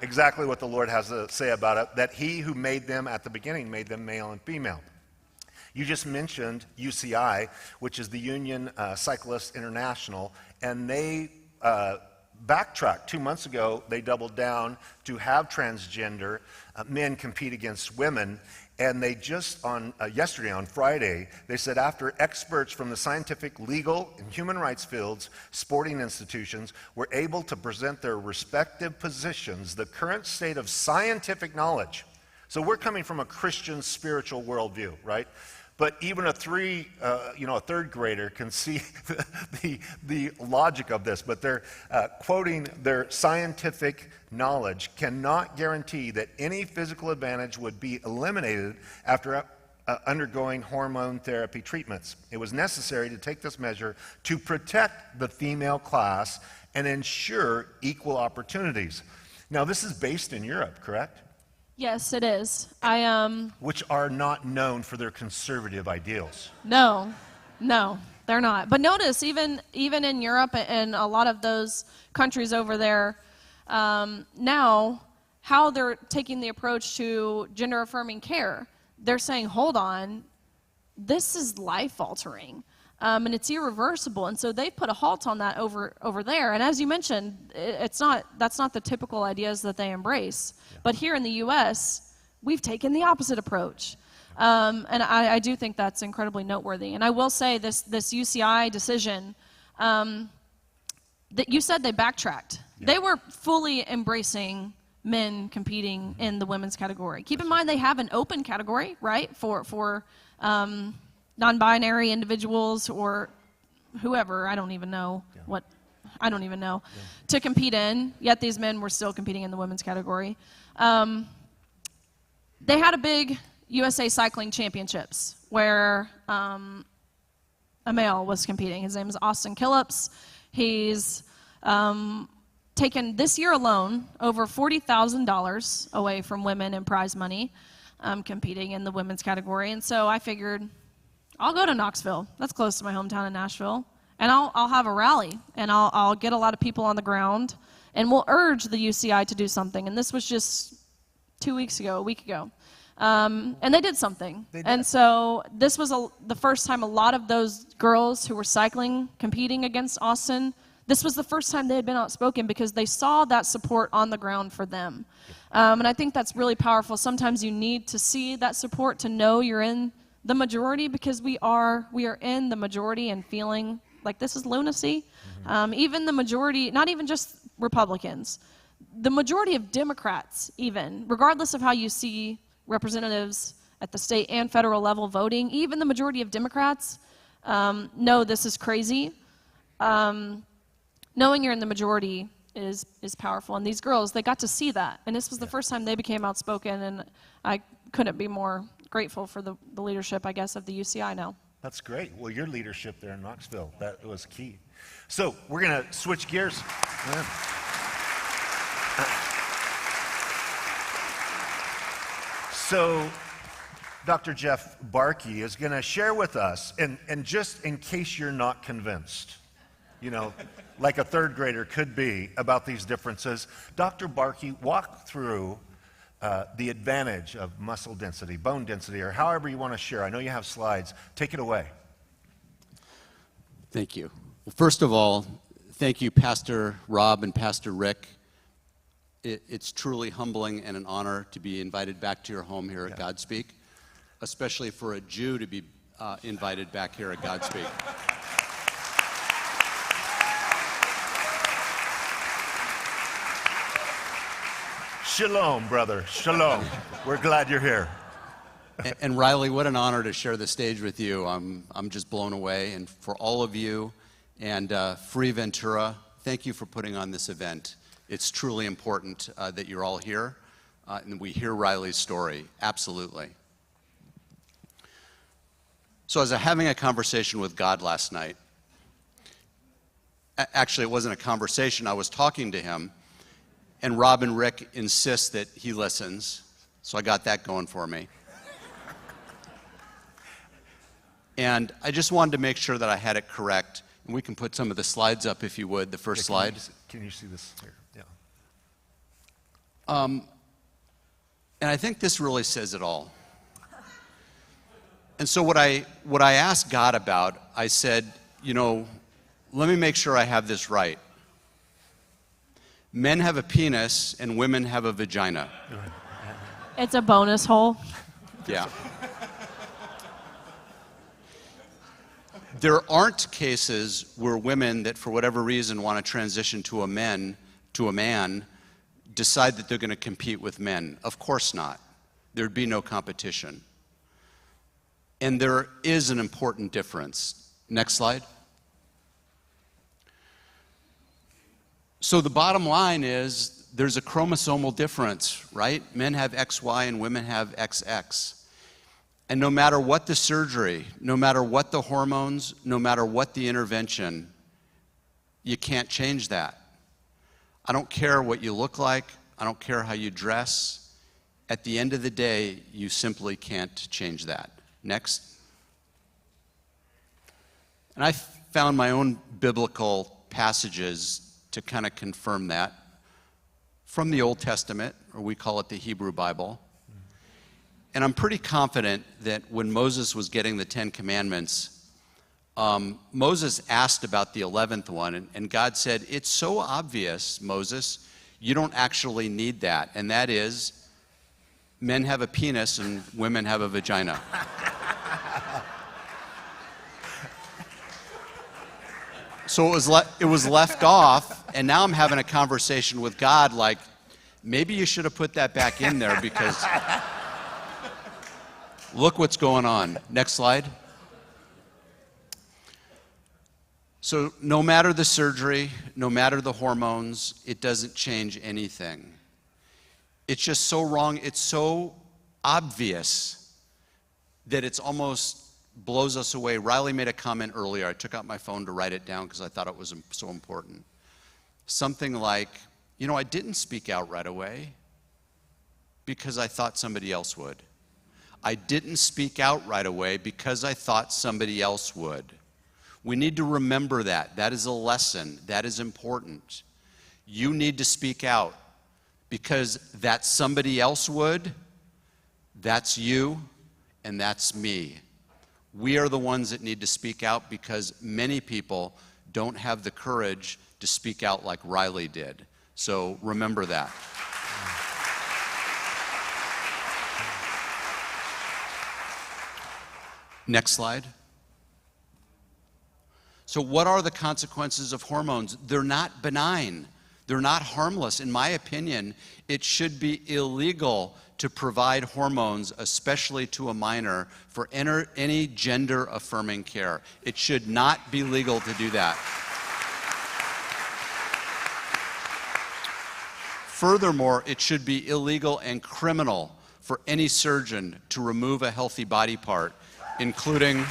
exactly what the Lord has to say about it, that he who made them at the beginning made them male and female. You just mentioned UCI, which is the Union Cyclists International, and they backtracked. 2 months ago, they doubled down to have transgender men compete against women, and they just yesterday, on Friday, they said after experts from the scientific, legal, and human rights fields, sporting institutions, were able to present their respective positions, the current state of scientific knowledge. So we're coming from a Christian spiritual worldview, right? But even a third grader can see the logic of this. But they're quoting their scientific knowledge cannot guarantee that any physical advantage would be eliminated after undergoing hormone therapy treatments. It was necessary to take this measure to protect the female class and ensure equal opportunities. Now, this is based in Europe, correct? Yes, it is. Which are not known for their conservative ideals. No, they're not. But notice, even in Europe and a lot of those countries over there, now, how they're taking the approach to gender-affirming care, they're saying, hold on, this is life-altering, and it's irreversible. And so they've put a halt on that over there. And as you mentioned, that's not the typical ideas that they embrace. Yeah. But here in the U.S., we've taken the opposite approach. And I do think that's incredibly noteworthy. And I will say this UCI decision, that you said they backtracked. Yeah. They were fully embracing men competing in the women's category. Keep in mind they have an open category, right, for non-binary individuals or whoever, I don't even know to compete in, yet these men were still competing in the women's category. They had a big USA Cycling Championships where a male was competing. His name is Austin Killips. He's taken this year alone over $40,000 away from women in prize money competing in the women's category. And so I figured, I'll go to Knoxville. That's close to my hometown in Nashville. And I'll have a rally, and I'll get a lot of people on the ground, and we'll urge the UCI to do something. And this was just 2 weeks ago, a week ago. And they did something. They did. And so this was the first time a lot of those girls who were cycling, competing against Austin, this was the first time they had been outspoken because they saw that support on the ground for them. And I think that's really powerful. Sometimes you need to see that support to know you're in the majority, because we are in the majority and feeling like this is lunacy. Even the majority, not even just Republicans, the majority of Democrats even, regardless of how you see representatives at the state and federal level voting, even the majority of Democrats know this is crazy. Knowing you're in the majority is powerful. And these girls, they got to see that. And this was the first time they became outspoken, and I couldn't be more grateful for the leadership, I guess, of the UCI now. That's great. Well, your leadership there in Knoxville, that was key. So we're going to switch gears. So Dr. Jeff Barke is going to share with us, and just in case you're not convinced, you know, like a third grader could be about these differences, Dr. Barke walked through the advantage of muscle density, bone density, or however you want to share. I know you have slides. Take it away. Thank you. Well, first of all, thank you, Pastor Rob and Pastor Rick. It's truly humbling and an honor to be invited back to your home here at Godspeak, especially for a Jew to be invited back here at Godspeak. Shalom, brother. Shalom. We're glad you're here. And Riley, what an honor to share the stage with you. I'm just blown away. And for all of you, and Free Ventura, thank you for putting on this event. It's truly important that you're all here, and we hear Riley's story. Absolutely. So I was having a conversation with God last night. Actually, it wasn't a conversation. I was talking to him. And Rob and Rick insist that he listens, so I got that going for me. And I just wanted to make sure that I had it correct. And we can put some of the slides up, if you would, the first slide. Can you see this here? Yeah. And I think this really says it all. And so what I asked God about, I said, you know, let me make sure I have this right. Men have a penis and women have a vagina. It's a bonus hole. Yeah. There aren't cases where women that for whatever reason want to transition to a man decide that they're going to compete with men. Of course not. There'd be no competition. And there is an important difference. Next slide. So the bottom line is there's a chromosomal difference, right? Men have XY and women have XX. And no matter what the surgery, no matter what the hormones, no matter what the intervention, you can't change that. I don't care what you look like. I don't care how you dress. At the end of the day, you simply can't change that. Next. And I found my own biblical passages to kind of confirm that from the Old Testament, or we call it the Hebrew Bible. And I'm pretty confident that when Moses was getting the 10 Commandments, Moses asked about the 11th one, and God said, it's so obvious, Moses, you don't actually need that. And that is, men have a penis and women have a vagina. So it was left off, and now I'm having a conversation with God like, maybe you should have put that back in there because look what's going on. Next slide. So no matter the surgery, no matter the hormones, it doesn't change anything. It's just so wrong. It's so obvious that it's almost blows us away. Riley made a comment earlier. I took out my phone to write it down because I thought it was so important. Something like, you know, I didn't speak out right away because I thought somebody else would. I didn't speak out right away because I thought somebody else would. We need to remember that. That is a lesson. That is important. You need to speak out because that somebody else would, that's you, and that's me. We are the ones that need to speak out because many people don't have the courage to speak out like Riley did. So remember that. Next slide. So what are the consequences of hormones? They're not benign. They're not harmless. In my opinion, it should be illegal to provide hormones, especially to a minor, for any gender-affirming care. It should not be legal to do that. Furthermore, it should be illegal and criminal for any surgeon to remove a healthy body part, including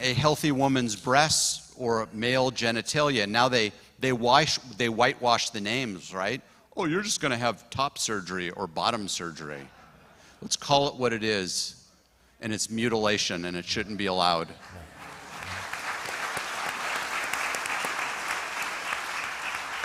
a healthy woman's breasts or male genitalia. Now they whitewash the names, right? Oh, you're just going to have top surgery or bottom surgery. Let's call it what it is, and it's mutilation, and it shouldn't be allowed.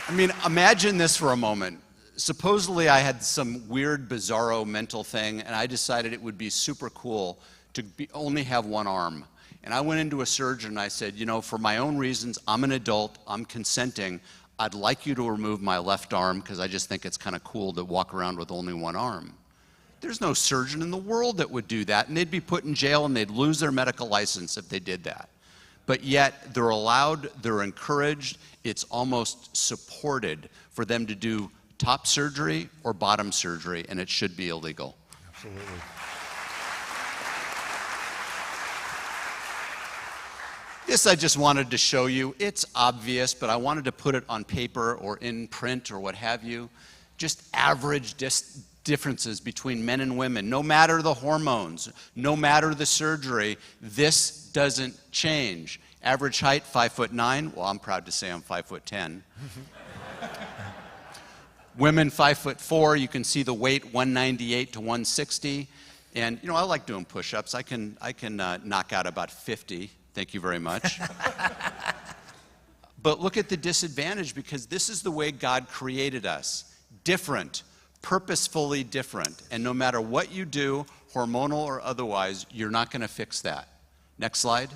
I mean, imagine this for a moment. Supposedly I had some weird, bizarro mental thing, and I decided it would be super cool to only have one arm. And I went into a surgeon and I said, you know, for my own reasons, I'm an adult, I'm consenting, I'd like you to remove my left arm because I just think it's kind of cool to walk around with only one arm. There's no surgeon in the world that would do that, and they'd be put in jail and they'd lose their medical license if they did that. But yet they're allowed, they're encouraged, it's almost supported for them to do top surgery or bottom surgery, and it should be illegal. Absolutely. This I just wanted to show you. It's obvious, but I wanted to put it on paper or in print or what have you. Just average differences between men and women. No matter the hormones, no matter the surgery, this doesn't change. Average height, 5'9". Well, I'm proud to say I'm 5'10". Women, 5'4". You can see the weight, 198 to 160. And you know, I like doing push-ups. I can knock out about 50. Thank you very much. But look at the disadvantage, because this is the way God created us. Different, purposefully different. And no matter what you do, hormonal or otherwise, you're not going to fix that. Next slide.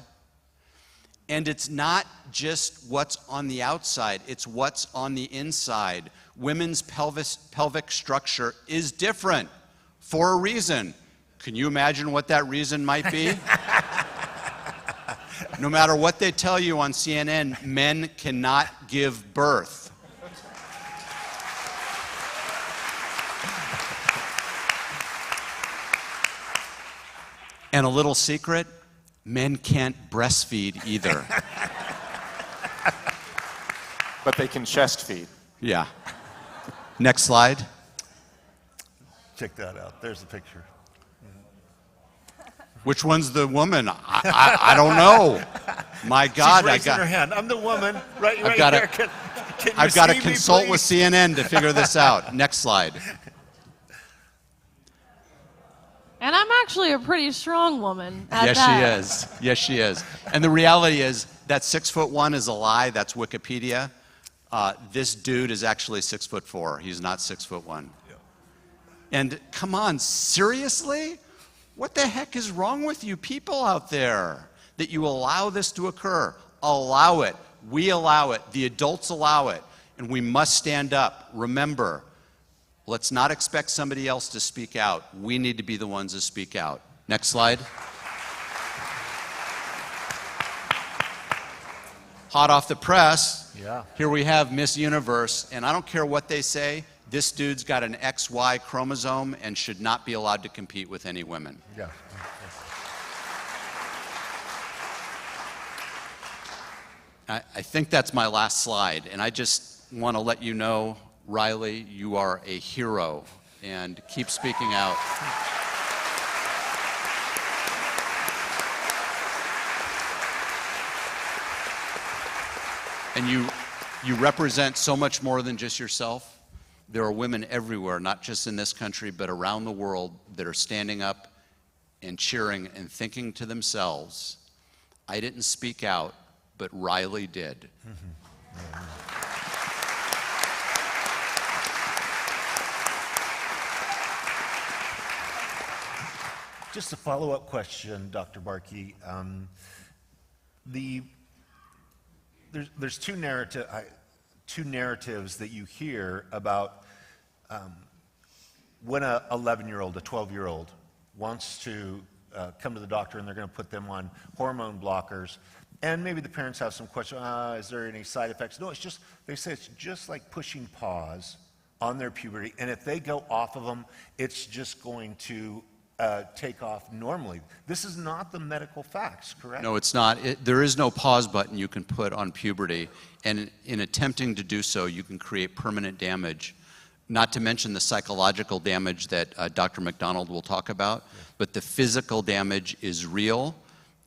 And it's not just what's on the outside, it's what's on the inside. Women's pelvic structure is different for a reason. Can you imagine what that reason might be? No matter what they tell you on CNN, men cannot give birth. And a little secret, men can't breastfeed either. But they can chest feed. Yeah. Next slide. Check that out. There's the picture. Which one's the woman? I don't know. My God, She's raising her hand. I'm the woman. Right I've got here. to, Can you I've got to see me, consult with please? CNN to figure this out. Next slide. And I'm actually a pretty strong woman at Yes, that. she is. Yes, she is. And the reality is that 6'1" is a lie. That's Wikipedia. This dude is actually 6'4". He's not 6'1". Yeah. And come on, seriously? What the heck is wrong with you people out there that you allow this to occur? Allow it. We allow it. The adults allow it. And we must stand up. Remember, let's not expect somebody else to speak out. We need to be the ones to speak out. Next slide. Hot off the press. Yeah. Here we have Miss Universe, and I don't care what they say, this dude's got an XY chromosome and should not be allowed to compete with any women. Yeah. I think that's my last slide, and I just want to let you know, Riley, you are a hero, and keep speaking out. And you represent so much more than just yourself. There are women everywhere, not just in this country, but around the world, that are standing up and cheering and thinking to themselves, I didn't speak out, but Riley did. Just a follow-up question, Dr. Barke. There's two narratives that you hear about when a 11-year-old, a 12-year-old wants to come to the doctor and they're going to put them on hormone blockers, and maybe the parents have some question, is there any side effects? No, they say it's just like pushing pause on their puberty, and if they go off of them, it's just going to take off normally. This is not the medical facts, correct? No, it's not. There is no pause button you can put on puberty, and in attempting to do so, you can create permanent damage, not to mention the psychological damage that Dr. McDonald will talk about, but the physical damage is real,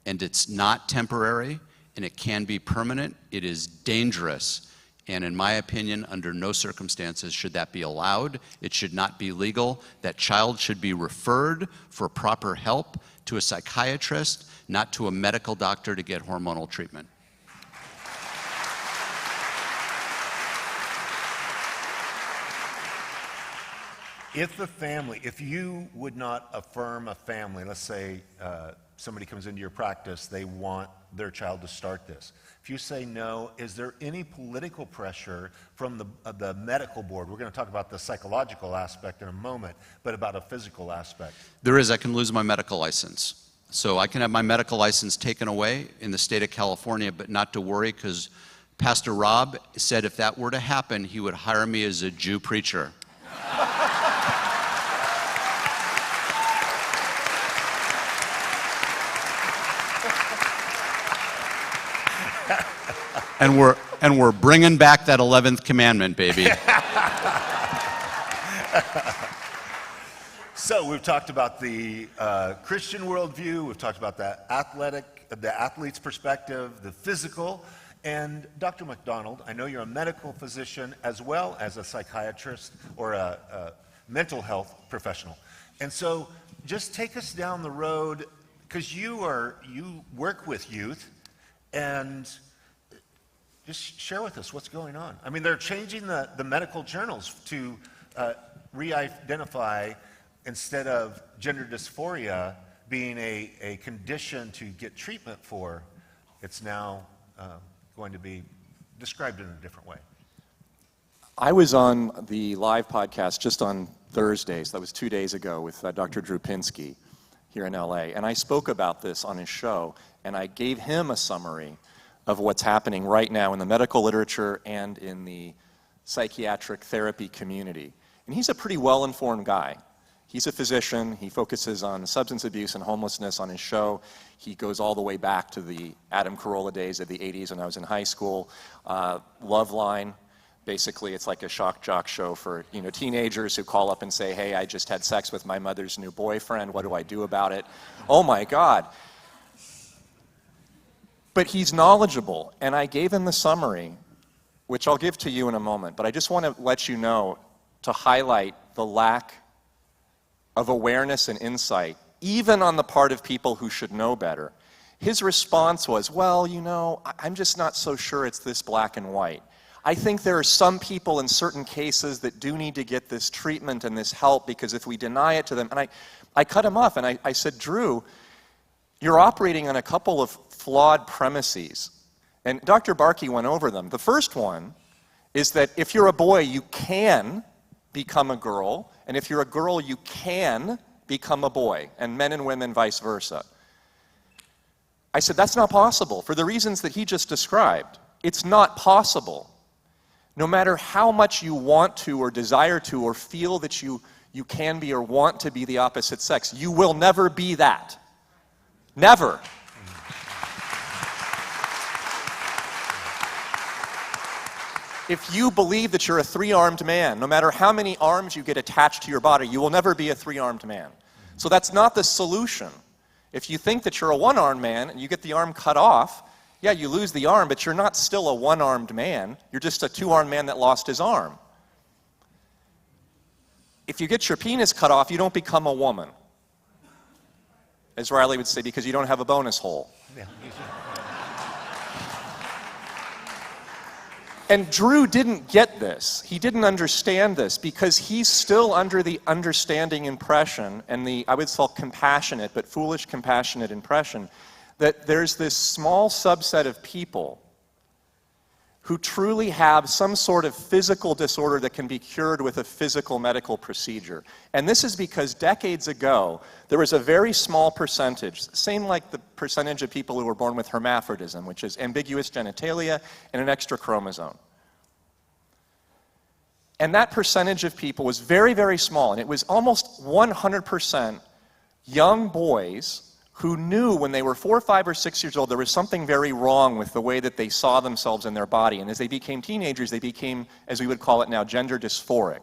and it's not temporary, and it can be permanent. It is dangerous, and in my opinion, under no circumstances should that be allowed. It should not be legal. That child should be referred for proper help to a psychiatrist, not to a medical doctor to get hormonal treatment. If you would not affirm a family, let's say somebody comes into your practice, they want their child to start this. If you say no, is there any political pressure from the medical board? We're going to talk about the psychological aspect in a moment, but about a physical aspect. There is. I can lose my medical license. So I can have my medical license taken away in the state of California, but not to worry, because Pastor Rob said if that were to happen, he would hire me as a Jew preacher. And we're bringing back that 11th commandment, baby. So we've talked about the Christian worldview. We've talked about the athlete's perspective, the physical. And Dr. McDonald, I know you're a medical physician as well as a psychiatrist or a mental health professional. And so just take us down the road, because you work with youth, and just share with us what's going on. I mean, they're changing the medical journals to re-identify, instead of gender dysphoria being a condition to get treatment for, it's now going to be described in a different way. I was on the live podcast just on Thursdays, that was 2 days ago, with Dr. Drew Pinsky here in LA, and I spoke about this on his show, and I gave him a summary of what's happening right now in the medical literature and in the psychiatric therapy community. And he's a pretty well-informed guy. He's a physician. He focuses on substance abuse and homelessness on his show. He goes all the way back to the Adam Carolla days of the 80s when I was in high school. Loveline, basically it's like a shock jock show for teenagers who call up and say, hey, I just had sex with my mother's new boyfriend. What do I do about it? Oh my God. But he's knowledgeable, and I gave him the summary, which I'll give to you in a moment, but I just want to let you know, to highlight the lack of awareness and insight, even on the part of people who should know better. His response was, well, I'm just not so sure it's this black and white. I think there are some people in certain cases that do need to get this treatment and this help, because if we deny it to them, and I cut him off, and I said, Drew, you're operating on a couple of flawed premises. And Dr. Barke went over them. The first one is that if you're a boy, you can become a girl, and if you're a girl, you can become a boy, and men and women vice versa. I said, that's not possible, for the reasons that he just described. It's not possible. No matter how much you want to or desire to or feel that you can be or want to be the opposite sex, you will never be that. Never. If you believe that you're a three-armed man, no matter how many arms you get attached to your body, you will never be a three-armed man. So that's not the solution. If you think that you're a one-armed man and you get the arm cut off, yeah, you lose the arm, but you're not still a one-armed man. You're just a two-armed man that lost his arm. If you get your penis cut off, you don't become a woman, as Riley would say, because you don't have a bonus hole. Yeah. And Drew didn't get this. He didn't understand this because he's still under the understanding impression and the, I would call compassionate, but foolish compassionate impression that there's this small subset of people who truly have some sort of physical disorder that can be cured with a physical medical procedure. And this is because decades ago, there was a very small percentage, same like the percentage of people who were born with hermaphrodism, which is ambiguous genitalia and an extra chromosome. And that percentage of people was very, very small, and it was almost 100% young boys who knew when they were 4, 5, or 6 years old there was something very wrong with the way that they saw themselves in their body. And as they became teenagers, they became, as we would call it now, gender dysphoric.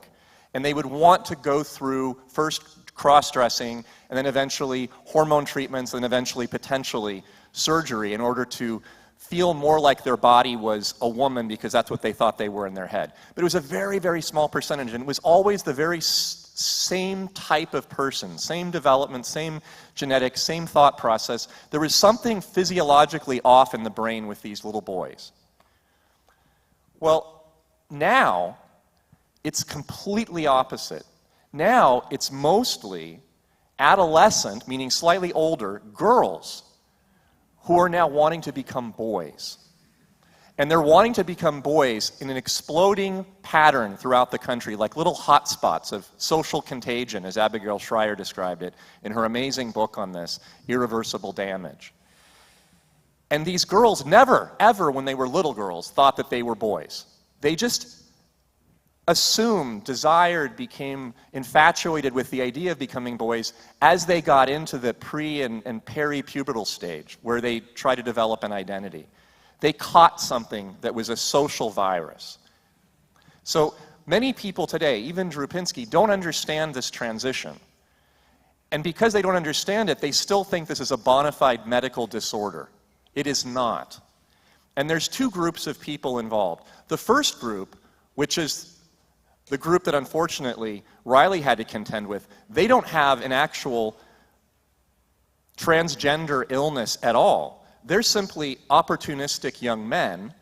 And they would want to go through first cross-dressing, and then eventually hormone treatments, and eventually potentially surgery in order to feel more like their body was a woman because that's what they thought they were in their head. But it was a very, very small percentage, and it was always the very same type of person, same development, same genetics, same thought process. There was something physiologically off in the brain with these little boys. Well, now it's completely opposite. Now it's mostly adolescent, meaning slightly older, girls who are now wanting to become boys. And they're wanting to become boys in an exploding pattern throughout the country, like little hotspots of social contagion, as Abigail Schreier described it in her amazing book on this, Irreversible Damage. And these girls never, ever, when they were little girls, thought that they were boys. They just assumed, desired, became infatuated with the idea of becoming boys as they got into the pre- and peri-pubertal stage, where they try to develop an identity. They caught something that was a social virus. So many people today, even Drew Pinsky, don't understand this transition. And because they don't understand it, they still think this is a bona fide medical disorder. It is not. And there's two groups of people involved. The first group, which is the group that unfortunately Riley had to contend with, they don't have an actual transgender illness at all. They're simply opportunistic young men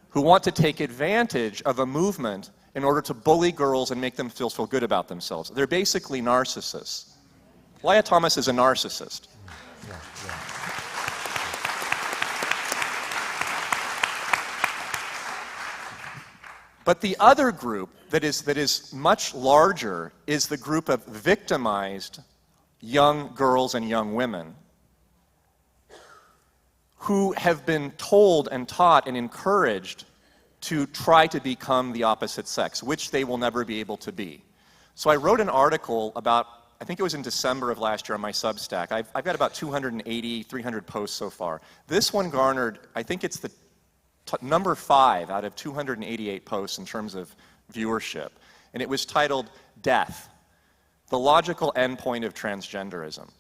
who want to take advantage of a movement in order to bully girls and make them feel good about themselves. They're basically narcissists. Lia Thomas is a narcissist. But the other group that is much larger is the group of victimized young girls and young women who have been told and taught and encouraged to try to become the opposite sex, which they will never be able to be. So I wrote an article about, I think it was in December of last year on my Substack. I've got about 280, 300 posts so far. This one garnered, I think it's the number 5 out of 288 posts in terms of viewership. And it was titled Death, the Logical Endpoint of Transgenderism.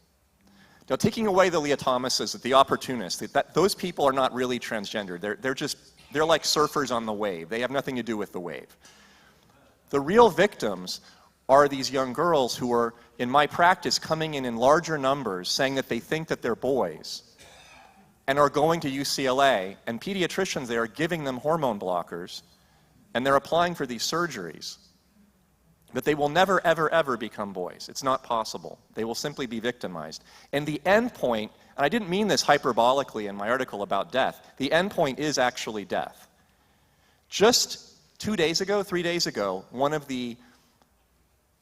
Now, taking away the Lia Thomases, the opportunists, those people are not really transgender. They're like surfers on the wave. They have nothing to do with the wave. The real victims are these young girls who are, in my practice, coming in larger numbers, saying that they think that they're boys, and are going to UCLA, and pediatricians there are giving them hormone blockers, and they're applying for these surgeries. But they will never, ever, ever become boys. It's not possible. They will simply be victimized. And the end point, and I didn't mean this hyperbolically in my article about death, the end point is actually death. Just 2 days ago, 3 days ago, one of the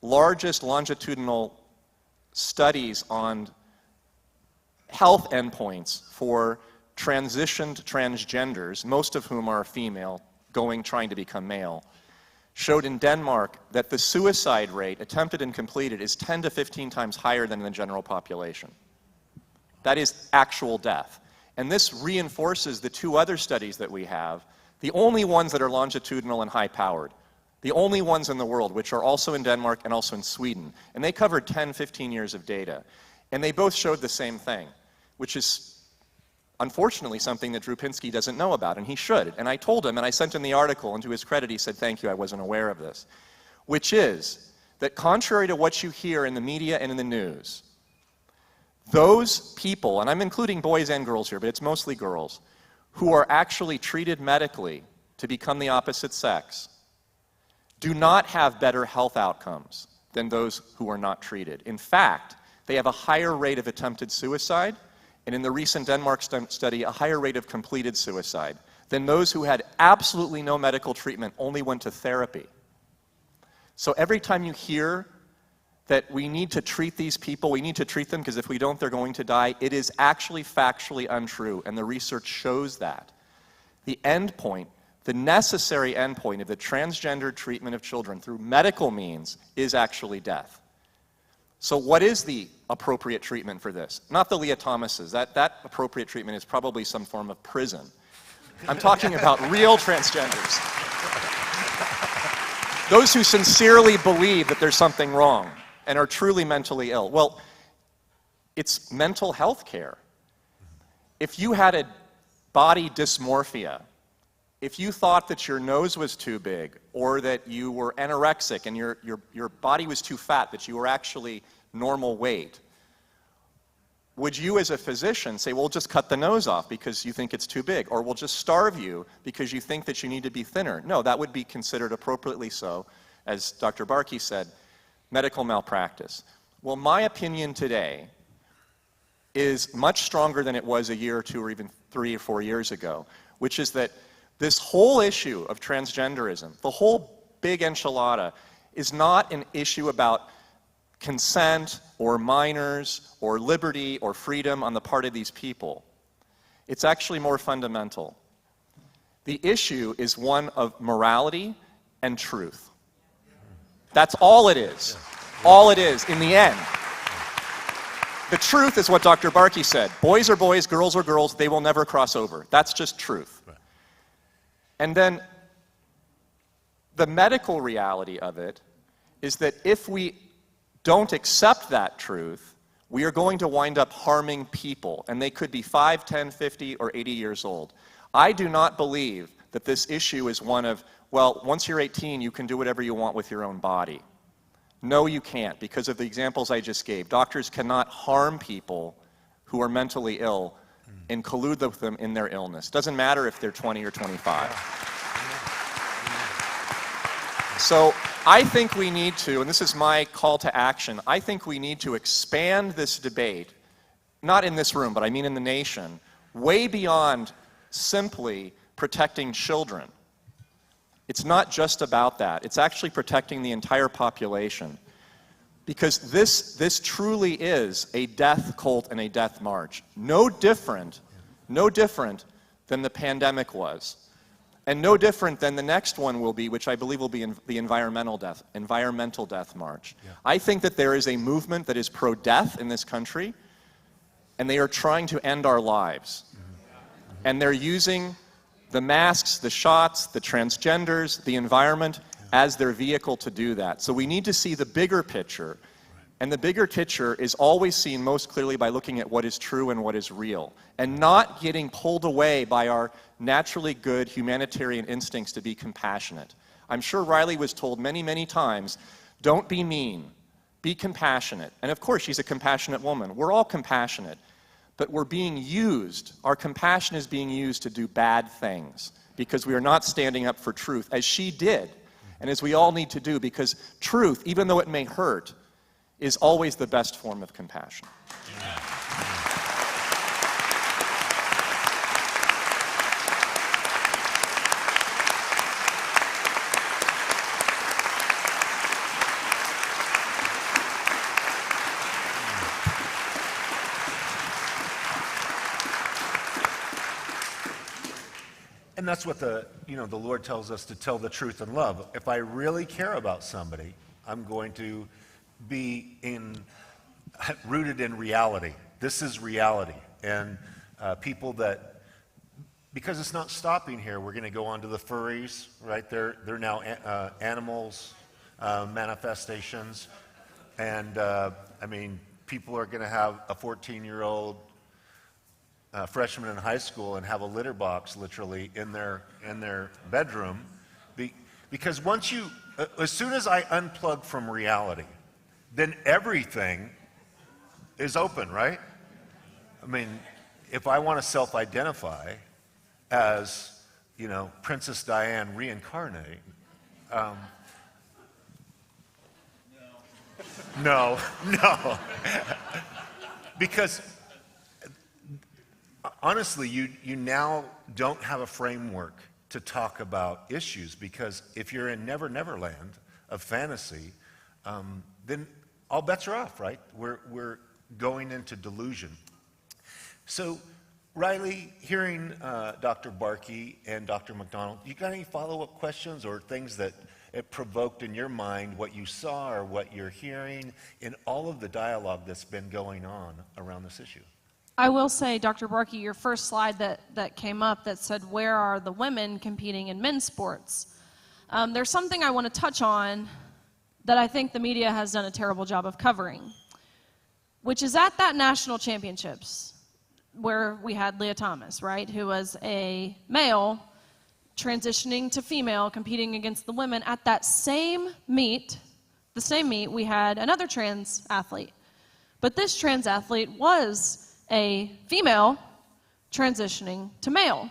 largest longitudinal studies on health endpoints for transitioned transgenders, most of whom are female, trying to become male, showed in Denmark that the suicide rate, attempted and completed, is 10 to 15 times higher than in the general population. That is actual death. And this reinforces the two other studies that we have, The only ones that are longitudinal and high-powered. The only ones in the world, which are also in Denmark and also in Sweden. And they covered 10, 15 years of data. And they both showed the same thing, which is unfortunately something that Drew Pinsky doesn't know about, and he should. And I told him, and I sent him the article, and to his credit, he said, thank you, I wasn't aware of this. Which is that contrary to what you hear in the media and in the news, those people, and I'm including boys and girls here, but it's mostly girls, who are actually treated medically to become the opposite sex, do not have better health outcomes than those who are not treated. In fact, they have a higher rate of attempted suicide, and in the recent Denmark study, a higher rate of completed suicide than those who had absolutely no medical treatment, only went to therapy. So every time you hear that we need to treat these people, we need to treat them because if we don't, they're going to die, it is actually factually untrue, and the research shows that. The end point, the necessary end point of the transgender treatment of children through medical means is actually death. So what is the appropriate treatment for this? Not the Lia Thomases. That appropriate treatment is probably some form of prison. I'm talking about real transgenders. Those who sincerely believe that there's something wrong and are truly mentally ill. Well, it's mental health care. If you had a body dysmorphia, if you thought that your nose was too big, or that you were anorexic and your body was too fat, that you were actually normal weight, would you as a physician say, well, just cut the nose off because you think it's too big, or we'll just starve you because you think that you need to be thinner? No, that would be considered appropriately so, as Dr. Barke said, medical malpractice. Well, my opinion today is much stronger than it was a year or two or even 3 or 4 years ago, which is that this whole issue of transgenderism, the whole big enchilada, is not an issue about consent or minors or liberty or freedom on the part of these people. It's actually more fundamental. The issue is one of morality and truth. That's all it is. All it is in the end. The truth is what Dr. Barke said. Boys are boys, girls are girls, they will never cross over. That's just truth. And then the medical reality of it is that if we don't accept that truth, we are going to wind up harming people, and they could be 5, 10, 50, or 80 years old. I do not believe that this issue is one of, well, once you're 18, you can do whatever you want with your own body. No, you can't, because of the examples I just gave. Doctors cannot harm people who are mentally ill and collude with them in their illness. Doesn't matter if they're 20 or 25. So I think we need to, and this is my call to action, I think we need to expand this debate, not in this room, but I mean in the nation, way beyond simply protecting children. It's not just about that. It's actually protecting the entire population. Because this truly is a death cult and a death march. No different than the pandemic was. And no different than the next one will be, which I believe will be the environmental death march. Yeah. I think that there is a movement that is pro-death in this country, and they are trying to end our lives. Mm-hmm. And they're using the masks, the shots, the transgenders, the environment as their vehicle to do that. So we need to see the bigger picture. And the bigger picture is always seen most clearly by looking at what is true and what is real, and not getting pulled away by our naturally good humanitarian instincts to be compassionate. I'm sure Riley was told many, many times, don't be mean, be compassionate. And of course, she's a compassionate woman. We're all compassionate, but we're being used, our compassion is being used to do bad things because we are not standing up for truth, as she did, and as we all need to do, because truth, even though it may hurt, is always the best form of compassion. And that's what the Lord tells us, to tell the truth in love. If I really care about somebody, I'm going to be rooted in reality. This is reality. And people that because it's not stopping here, we're going to go on to the furries, right? They're now animals manifestations, and I mean, people are going to have a 14-year-old freshman in high school and have a litter box literally in their bedroom, because once you, as soon as I unplug from reality, then everything is open, right? I mean, if I want to self-identify as, you know, Princess Diane reincarnate, no, because honestly, you now don't have a framework to talk about issues, because if you're in Never Never Land of fantasy, then all bets are off, right? We're going into delusion. So, Riley, hearing Dr. Barke and Dr. McDonald, you got any follow-up questions or things that it provoked in your mind, what you saw or what you're hearing in all of the dialogue that's been going on around this issue? I will say, Dr. Barke, your first slide that came up that said, where are the women competing in men's sports? There's something I want to touch on that I think the media has done a terrible job of covering, which is at that national championships where we had Lia Thomas, right, who was a male transitioning to female, competing against the women. At that same meet, we had another trans athlete. But this trans athlete was a female transitioning to male.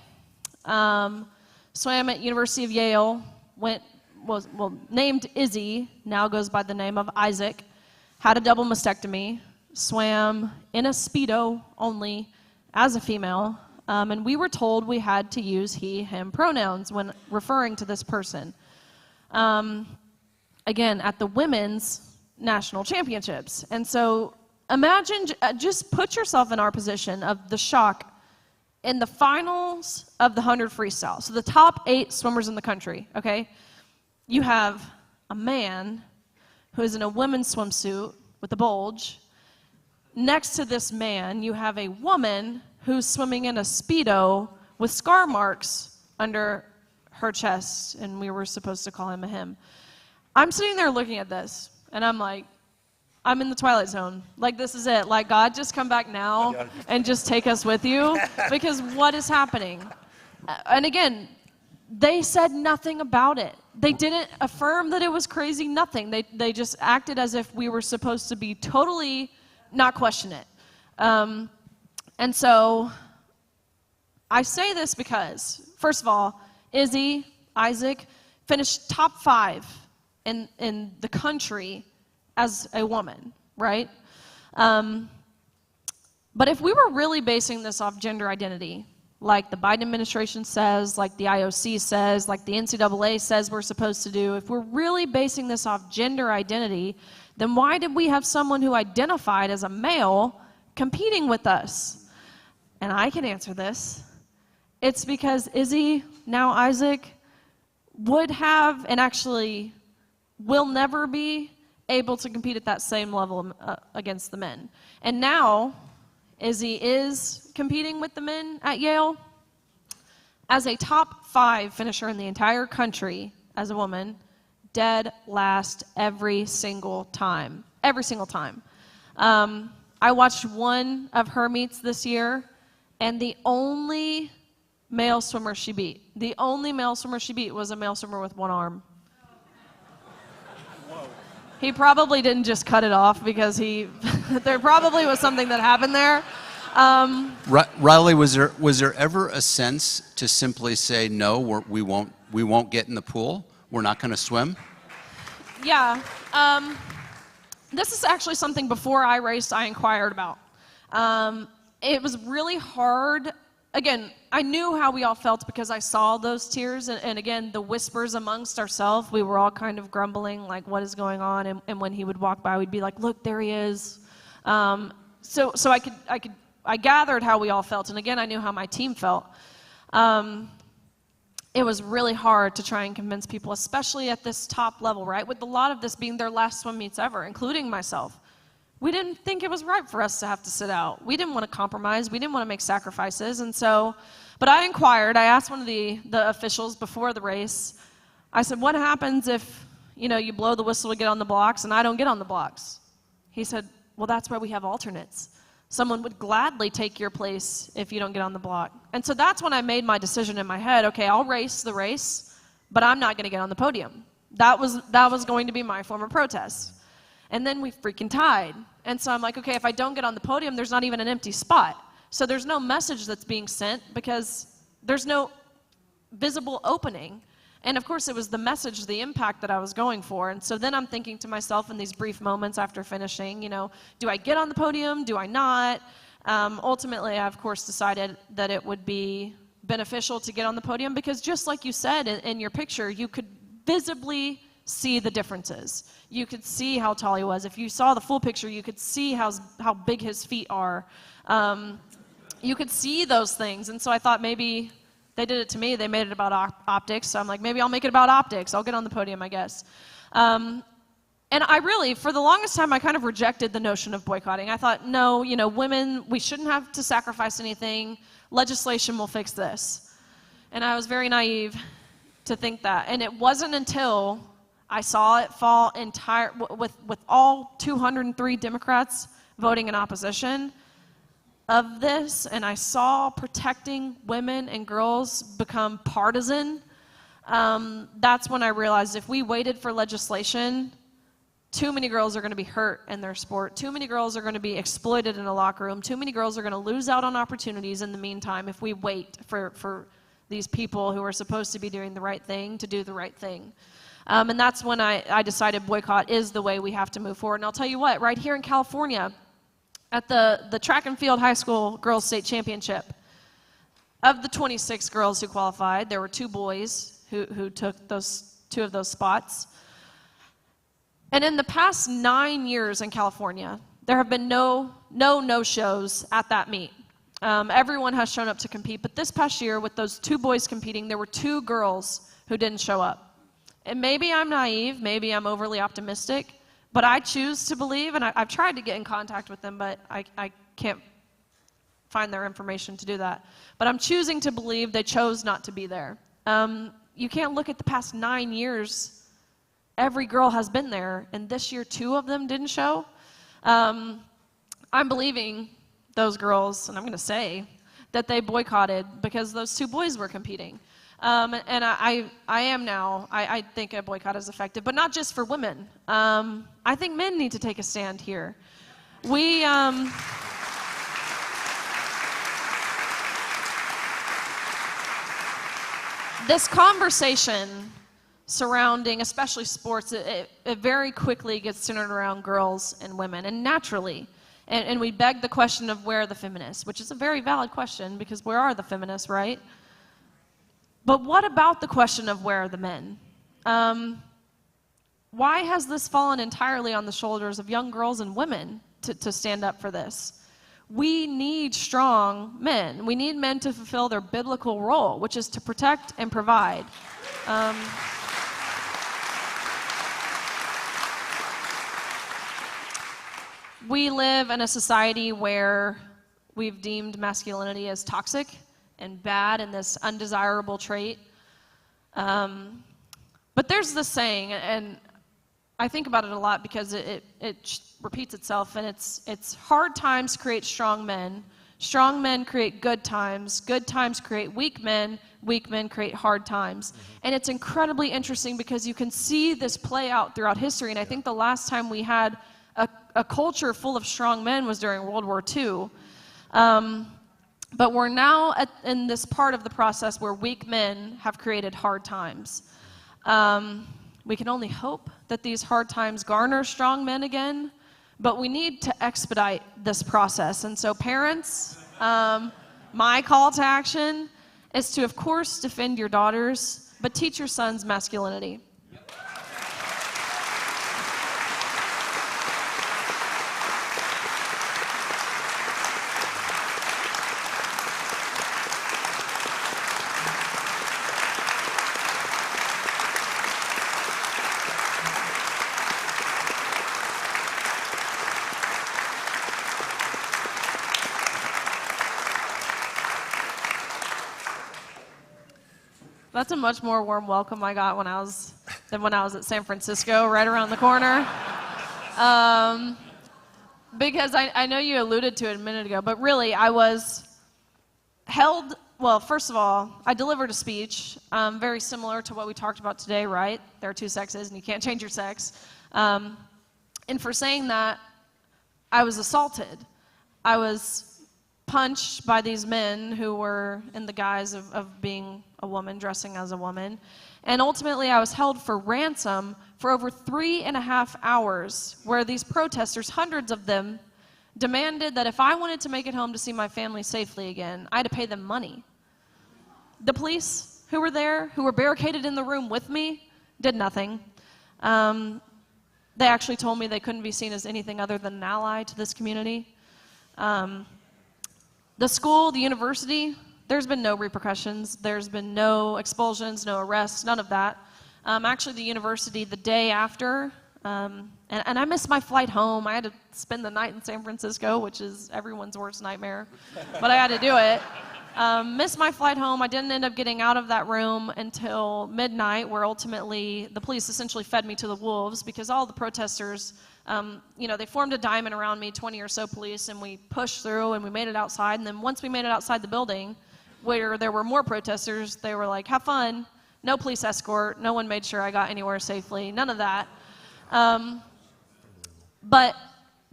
Swam at University of Yale, was named Izzy, now goes by the name of Isaac, had a double mastectomy, swam in a Speedo only as a female, and we were told we had to use he, him pronouns when referring to this person. Again, at the women's national championships. And so imagine, just put yourself in our position of the shock in the finals of the 100 freestyle. So the top 8 swimmers in the country, okay? You have a man who's in a women's swimsuit with a bulge. Next to this man, you have a woman who's swimming in a Speedo with scar marks under her chest, and we were supposed to call him a him. I'm sitting there looking at this, and I'm like, I'm in the Twilight Zone. Like, this is it. Like, God, just come back now and just take us with you, because what is happening? And again, they said nothing about it. They didn't affirm that it was crazy, nothing. They just acted as if we were supposed to be totally not question it. And so I say this because, first of all, Izzy, Isaac, finished top 5 in the country as a woman, right? But if we were really basing this off gender identity, like the Biden administration says, like the IOC says, like the NCAA says we're supposed to do, if we're really basing this off gender identity, then why did we have someone who identified as a male competing with us? And I can answer this. It's because Izzy, now Isaac, would have and actually will never be able to compete at that same level against the men. And now, Izzy is competing with the men at Yale as a top 5 finisher in the entire country as a woman, dead last every single time. Every single time. I watched one of her meets this year, and the only male swimmer she beat was a male swimmer with one arm. Whoa. He probably didn't just cut it off because there probably was something that happened there. Riley, was there ever a sense to simply say, no, we won't get in the pool? We're not going to swim? Yeah. This is actually something before I raced I inquired about. It was really hard. Again, I knew how we all felt because I saw those tears, and again, the whispers amongst ourselves, we were all kind of grumbling, like, what is going on? And when he would walk by, we'd be like, look, there he is. So I gathered how we all felt, and again, I knew how my team felt. It was really hard to try and convince people, especially at this top level, right? With a lot of this being their last swim meets ever, including myself. we didn't think it was right for us to have to sit out. We didn't want to compromise. We didn't want to make sacrifices. And so, but I inquired. I asked one of the officials before the race. I said, what happens if, you blow the whistle to get on the blocks and I don't get on the blocks? He said, well, that's why we have alternates. Someone would gladly take your place if you don't get on the block. And so that's when I made my decision in my head, okay, I'll race the race, but I'm not going to get on the podium. That was going to be my form of protest. And then we freaking tied. And so I'm like, okay, if I don't get on the podium, there's not even an empty spot. So there's no message that's being sent because there's no visible opening. And of course, it was the message, the impact that I was going for. And so then I'm thinking to myself in these brief moments after finishing, do I get on the podium? Do I not? Ultimately, I, of course, decided that it would be beneficial to get on the podium because just like you said in your picture, you could visibly see the differences. You could see how tall he was. If you saw the full picture, you could see how big his feet are. You could see those things. And so I thought maybe they did it to me. They made it about optics. So I'm like, maybe I'll make it about optics. I'll get on the podium, I guess. And I really, for the longest time, I kind of rejected the notion of boycotting. I thought, no, women, we shouldn't have to sacrifice anything. Legislation will fix this. And I was very naive to think that. And it wasn't until I saw it fall with all 203 Democrats voting in opposition of this, and I saw protecting women and girls become partisan, that's when I realized if we waited for legislation, too many girls are going to be hurt in their sport. Too many girls are going to be exploited in a locker room. Too many girls are going to lose out on opportunities in the meantime if we wait for these people who are supposed to be doing the right thing to do the right thing. And that's when I decided boycott is the way we have to move forward. And I'll tell you what, right here in California, at the track and field high school girls state championship, of the 26 girls who qualified, there were 2 boys who took 2 of those spots. And in the past 9 years in California, there have been no-shows at that meet. Everyone has shown up to compete, but this past year with those 2 boys competing, there were 2 girls who didn't show up. And maybe I'm naive, maybe I'm overly optimistic, but I choose to believe, and I've tried to get in contact with them, but I can't find their information to do that. But I'm choosing to believe they chose not to be there. You can't look at the past 9 years. Every girl has been there, and this year 2 of them didn't show. I'm believing those girls, and I'm going to say, that they boycotted because those 2 boys were competing. And I am now. I think a boycott is effective, but not just for women. I think men need to take a stand here. This conversation surrounding, especially sports, it very quickly gets centered around girls and women, and naturally. And we beg the question of where are the feminists, which is a very valid question because where are the feminists, right? But what about the question of where are the men? Why has this fallen entirely on the shoulders of young girls and women to stand up for this? We need strong men. We need men to fulfill their biblical role, which is to protect and provide. We live in a society where we've deemed masculinity as toxic and bad and this undesirable trait. But there's this saying, and I think about it a lot because it repeats itself, and it's hard times create strong men create good times create weak men create hard times. And it's incredibly interesting because you can see this play out throughout history, and I think the last time we had a culture full of strong men was during World War II. But we're now in this part of the process where weak men have created hard times. We can only hope that these hard times garner strong men again, but we need to expedite this process. And so parents, my call to action is to, of course, defend your daughters, but teach your sons masculinity. That's a much more warm welcome I got when I was at San Francisco, right around the corner. Because I know you alluded to it a minute ago, but really I was held, well, first of all, I delivered a speech very similar to what we talked about today, right? There are two sexes and you can't change your sex. And for saying that, I was assaulted. I was punched by these men who were in the guise of being a woman, dressing as a woman. And ultimately, I was held for ransom for over 3.5 hours, where these protesters, hundreds of them, demanded that if I wanted to make it home to see my family safely again, I had to pay them money. The police who were there, who were barricaded in the room with me, did nothing. They actually told me they couldn't be seen as anything other than an ally to this community. The school, the university, there's been no repercussions. There's been no expulsions, no arrests, none of that. Actually, the university, the day after, and I missed my flight home. I had to spend the night in San Francisco, which is everyone's worst nightmare, but I had to do it. Missed my flight home. I didn't end up getting out of that room until midnight, where ultimately the police essentially fed me to the wolves because all the protesters, they formed a diamond around me, 20 or so police, and we pushed through and we made it outside. And then once we made it outside the building, where there were more protesters, they were like, have fun. No police escort. No one made sure I got anywhere safely. None of that. But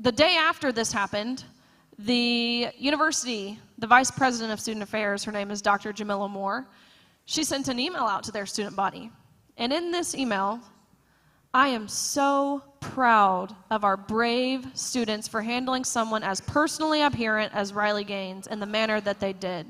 the day after this happened, the university, the vice president of student affairs, her name is Dr. Jamila Moore, she sent an email out to their student body. And in this email, I am so proud of our brave students for handling someone as personally abhorrent as Riley Gaines in the manner that they did.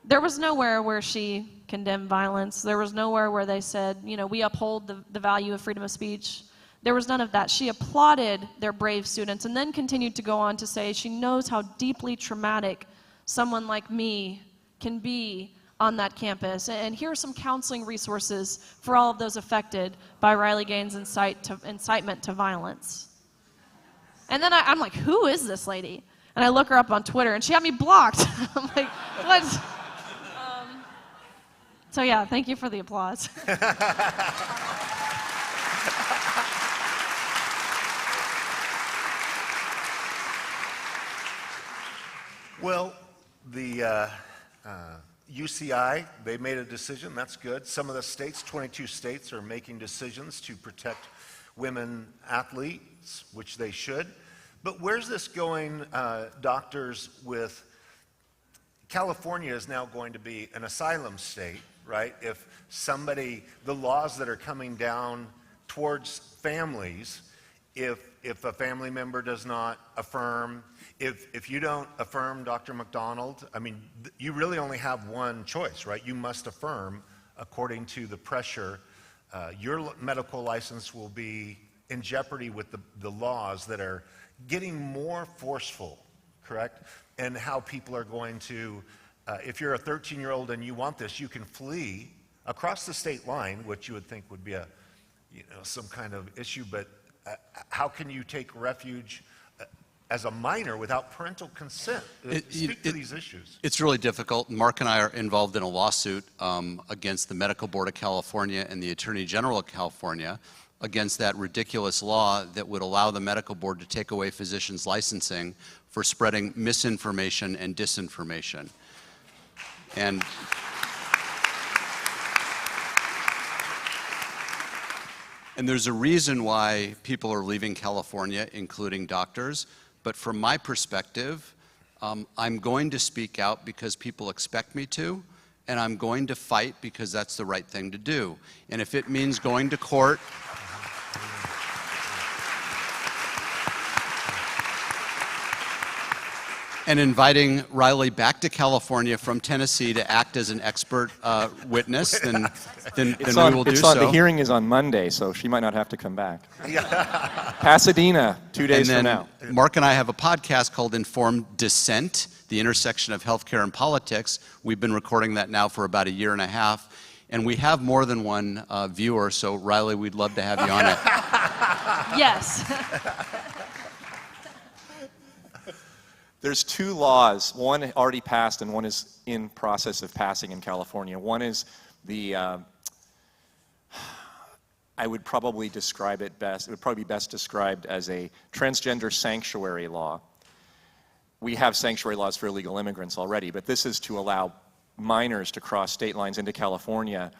There was nowhere where she condemned violence. There was nowhere where they said, we uphold the value of freedom of speech. There was none of that. She applauded their brave students and then continued to go on to say she knows how deeply traumatic someone like me can be on that campus. And here are some counseling resources for all of those affected by Riley Gaines' incitement to violence. And then I'm like, who is this lady? And I look her up on Twitter, and she had me blocked. I'm like, what? So yeah, thank you for the applause. Well, the UCI, they made a decision. That's good. Some of the states, 22 states, are making decisions to protect women athletes, which they should. But where's this going, doctors, with California is now going to be an asylum state, right? If somebody, the laws that are coming down towards families, if a family member does not affirm, if you don't affirm Dr. McDonald, I mean, you really only have one choice, right? You must affirm according to the pressure. Your medical license will be in jeopardy with the laws that are getting more forceful, correct? And how people are going to, if you're a 13-year-old and you want this, you can flee across the state line, which you would think would be some kind of issue, but how can you take refuge as a minor without parental consent? Speak to these issues. It's really difficult. Mark and I are involved in a lawsuit against the Medical Board of California and the Attorney General of California against that ridiculous law that would allow the medical board to take away physicians' licensing for spreading misinformation and disinformation. And there's a reason why people are leaving California, including doctors. But from my perspective, I'm going to speak out because people expect me to, and I'm going to fight because that's the right thing to do. And if it means going to court, and inviting Riley back to California from Tennessee to act as an expert witness, then we will do so. The hearing is on Monday, so she might not have to come back. Pasadena, 2 days from now. Mark and I have a podcast called Informed Dissent, the intersection of healthcare and politics. We've been recording that now for about 1.5 years, and we have more than one viewer, so Riley, we'd love to have you on it. Yes. There's 2 laws, one already passed and one is in process of passing in California. One is I would probably describe it best, it would probably be best described as a transgender sanctuary law. We have sanctuary laws for illegal immigrants already, but this is to allow minors to cross state lines into California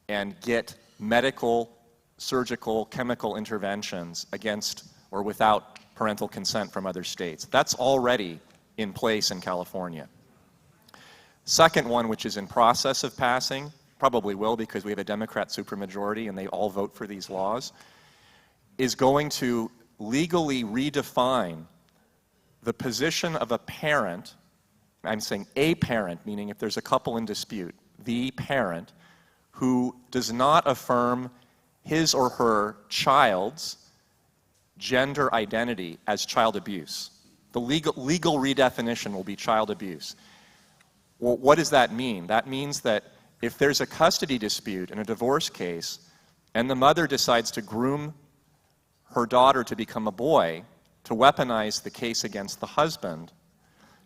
and get medical, surgical, chemical interventions against or without parental consent from other states. That's already in place in California. Second one, which is in process of passing, probably will because we have a Democrat supermajority and they all vote for these laws, is going to legally redefine the position of a parent. I'm saying a parent, meaning if there's a couple in dispute, the parent who does not affirm his or her child's gender identity as child abuse. The legal redefinition will be child abuse. Well, what does that mean? That means that if there's a custody dispute in a divorce case and the mother decides to groom her daughter to become a boy, to weaponize the case against the husband,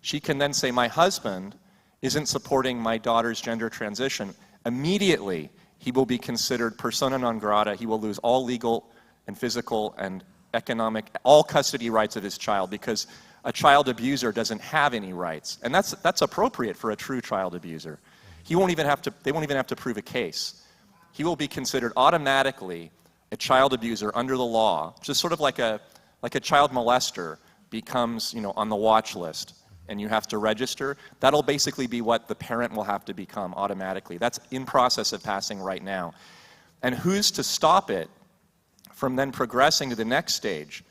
she can then say, my husband isn't supporting my daughter's gender transition. Immediately, he will be considered persona non grata. He will lose all legal and physical and economic, all custody rights of his child because a child abuser doesn't have any rights. And that's appropriate for a true child abuser. They won't even have to prove a case. He will be considered automatically a child abuser under the law, just sort of like a child molester becomes, on the watch list and you have to register. That'll basically be what the parent will have to become automatically. That's in process of passing right now. And who's to stop it from then progressing to the next stage?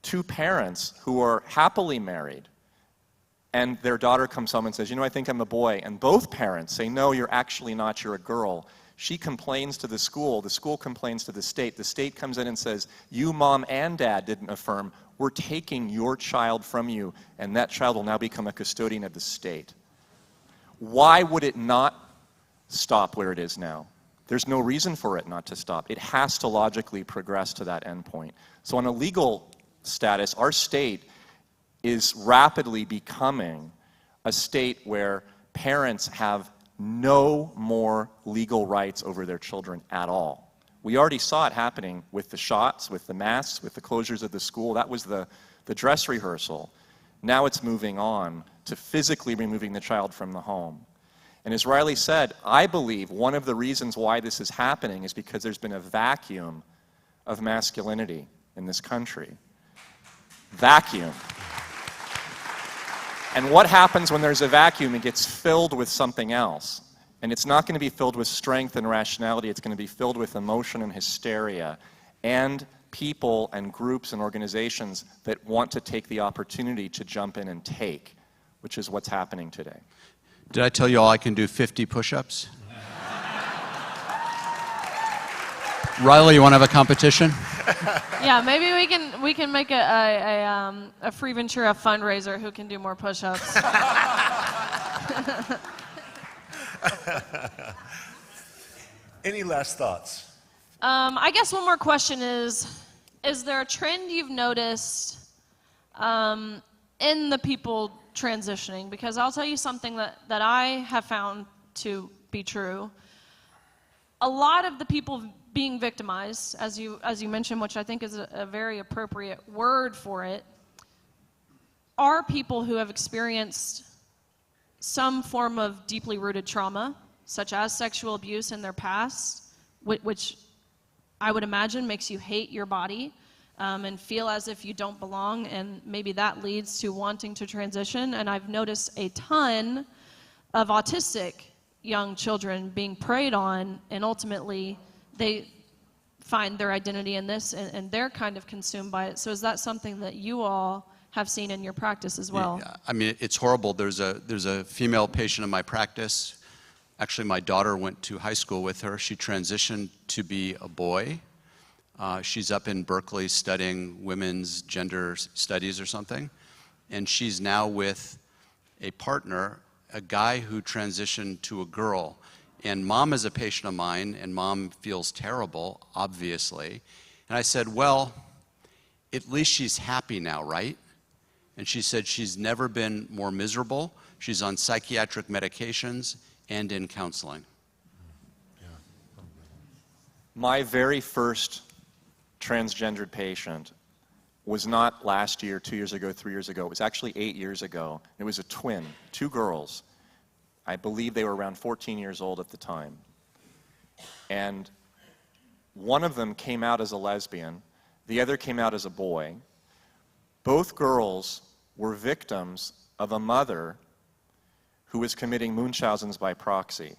Two parents who are happily married and their daughter comes home and says, I think I'm a boy. And both parents say, no, you're actually not, you're a girl. She complains to the school complains to the state comes in and says, you, mom and dad didn't affirm, we're taking your child from you, and that child will now become a custodian of the state. Why would it not stop where it is now? There's no reason for it not to stop. It has to logically progress to that endpoint. So on a legal status, our state is rapidly becoming a state where parents have no more legal rights over their children at all. We already saw it happening with the shots, with the masks, with the closures of the school. That was the dress rehearsal. Now it's moving on to physically removing the child from the home. And as Riley said, I believe one of the reasons why this is happening is because there's been a vacuum of masculinity in this country. Vacuum. And what happens when there's a vacuum? It gets filled with something else. And it's not going to be filled with strength and rationality. It's going to be filled with emotion and hysteria and people and groups and organizations that want to take the opportunity to jump in and take, which is what's happening today. Did I tell you all I can do 50 push-ups? Riley, you want to have a competition? Yeah, maybe we can make a Free Ventura fundraiser who can do more push-ups. Any last thoughts? I guess one more question is there a trend you've noticed in the people transitioning? Because I'll tell you something that I have found to be true. A lot of the people being victimized, as you mentioned, which I think is a very appropriate word for it, are people who have experienced some form of deeply rooted trauma, such as sexual abuse in their past, which I would imagine makes you hate your body and feel as if you don't belong, and maybe that leads to wanting to transition. And I've noticed a ton of autistic young children being preyed on, and ultimately they find their identity in this, and they're kind of consumed by it. So is that something that you all have seen in your practice as well? Yeah, I mean, it's horrible. There's a female patient in my practice. Actually, my daughter went to high school with her. She transitioned to be a boy. She's up in Berkeley studying women's gender studies or something. And she's now with a partner, a guy who transitioned to a girl. And mom is a patient of mine, and mom feels terrible, obviously. And I said, well, at least she's happy now, right? And she said she's never been more miserable. She's on psychiatric medications and in counseling. My very first transgendered patient was not last year, 2 years ago, 3 years ago. It was actually 8 years ago. It was a twin, 2 girls. I believe they were around 14 years old at the time. And one of them came out as a lesbian. The other came out as a boy. Both girls were victims of a mother who was committing Munchausen's by proxy,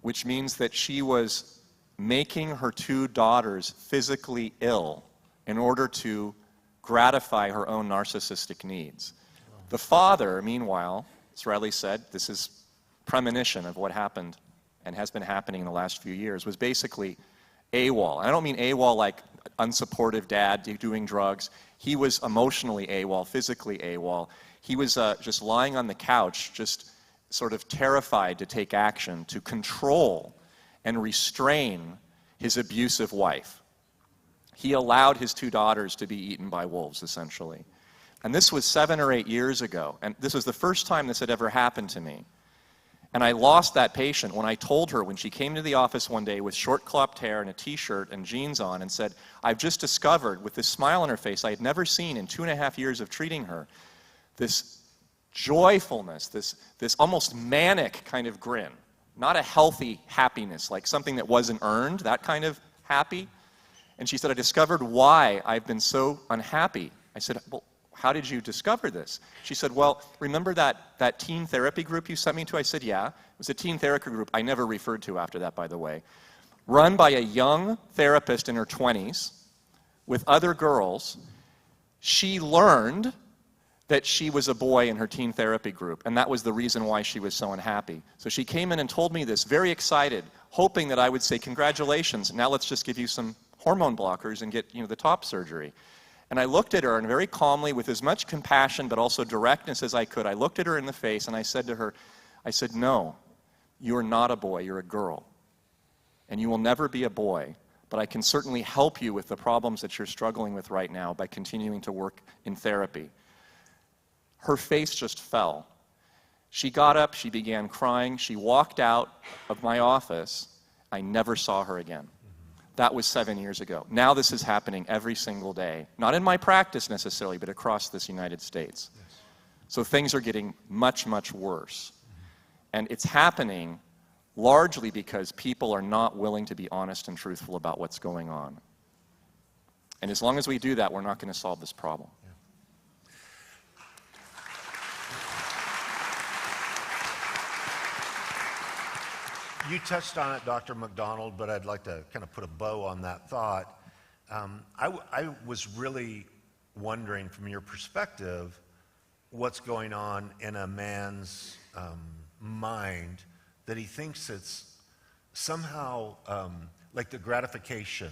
which means that she was making her 2 daughters physically ill in order to gratify her own narcissistic needs. The father, meanwhile, as Riley said, this is premonition of what happened and has been happening in the last few years, was basically AWOL. And I don't mean AWOL like unsupportive dad doing drugs. He was emotionally AWOL, physically AWOL. He was just lying on the couch, just sort of terrified to take action, to control and restrain his abusive wife. He allowed his 2 daughters to be eaten by wolves, essentially. And this was 7 or 8 years ago, and this was the first time this had ever happened to me. And I lost that patient when I told her, when she came to the office one day with short cropped hair and a t-shirt and jeans on, and said, I've just discovered, with this smile on her face I had never seen in 2.5 years of treating her, this joyfulness, this almost manic kind of grin. Not a healthy happiness, like something that wasn't earned, that kind of happy. And she said, I discovered why I've been so unhappy. I said, well, how did you discover this? She said, well, remember that teen therapy group you sent me to? I said, yeah. It was a teen therapy group I never referred to after that, by the way. Run by a young therapist in her 20s with other girls. She learned that she was a boy in her teen therapy group, and that was the reason why she was so unhappy. So she came in and told me this, very excited, hoping that I would say, congratulations, now let's just give you some hormone blockers and get the top surgery. And I looked at her, and very calmly, with as much compassion but also directness as I could, I looked at her in the face and I said to her, I said, no, you are not a boy, you're a girl. And you will never be a boy, but I can certainly help you with the problems that you're struggling with right now by continuing to work in therapy. Her face just fell. She got up, she began crying, she walked out of my office. I never saw her again. That was 7 years ago. Now this is happening every single day. Not in my practice necessarily, but across this United States. Yes. So things are getting much, much worse. And it's happening largely because people are not willing to be honest and truthful about what's going on. And as long as we do that, we're not going to solve this problem. You touched on it, Dr. McDonald, but I'd like to kind of put a bow on that thought. I was really wondering, from your perspective, what's going on in a man's mind that he thinks it's somehow like the gratification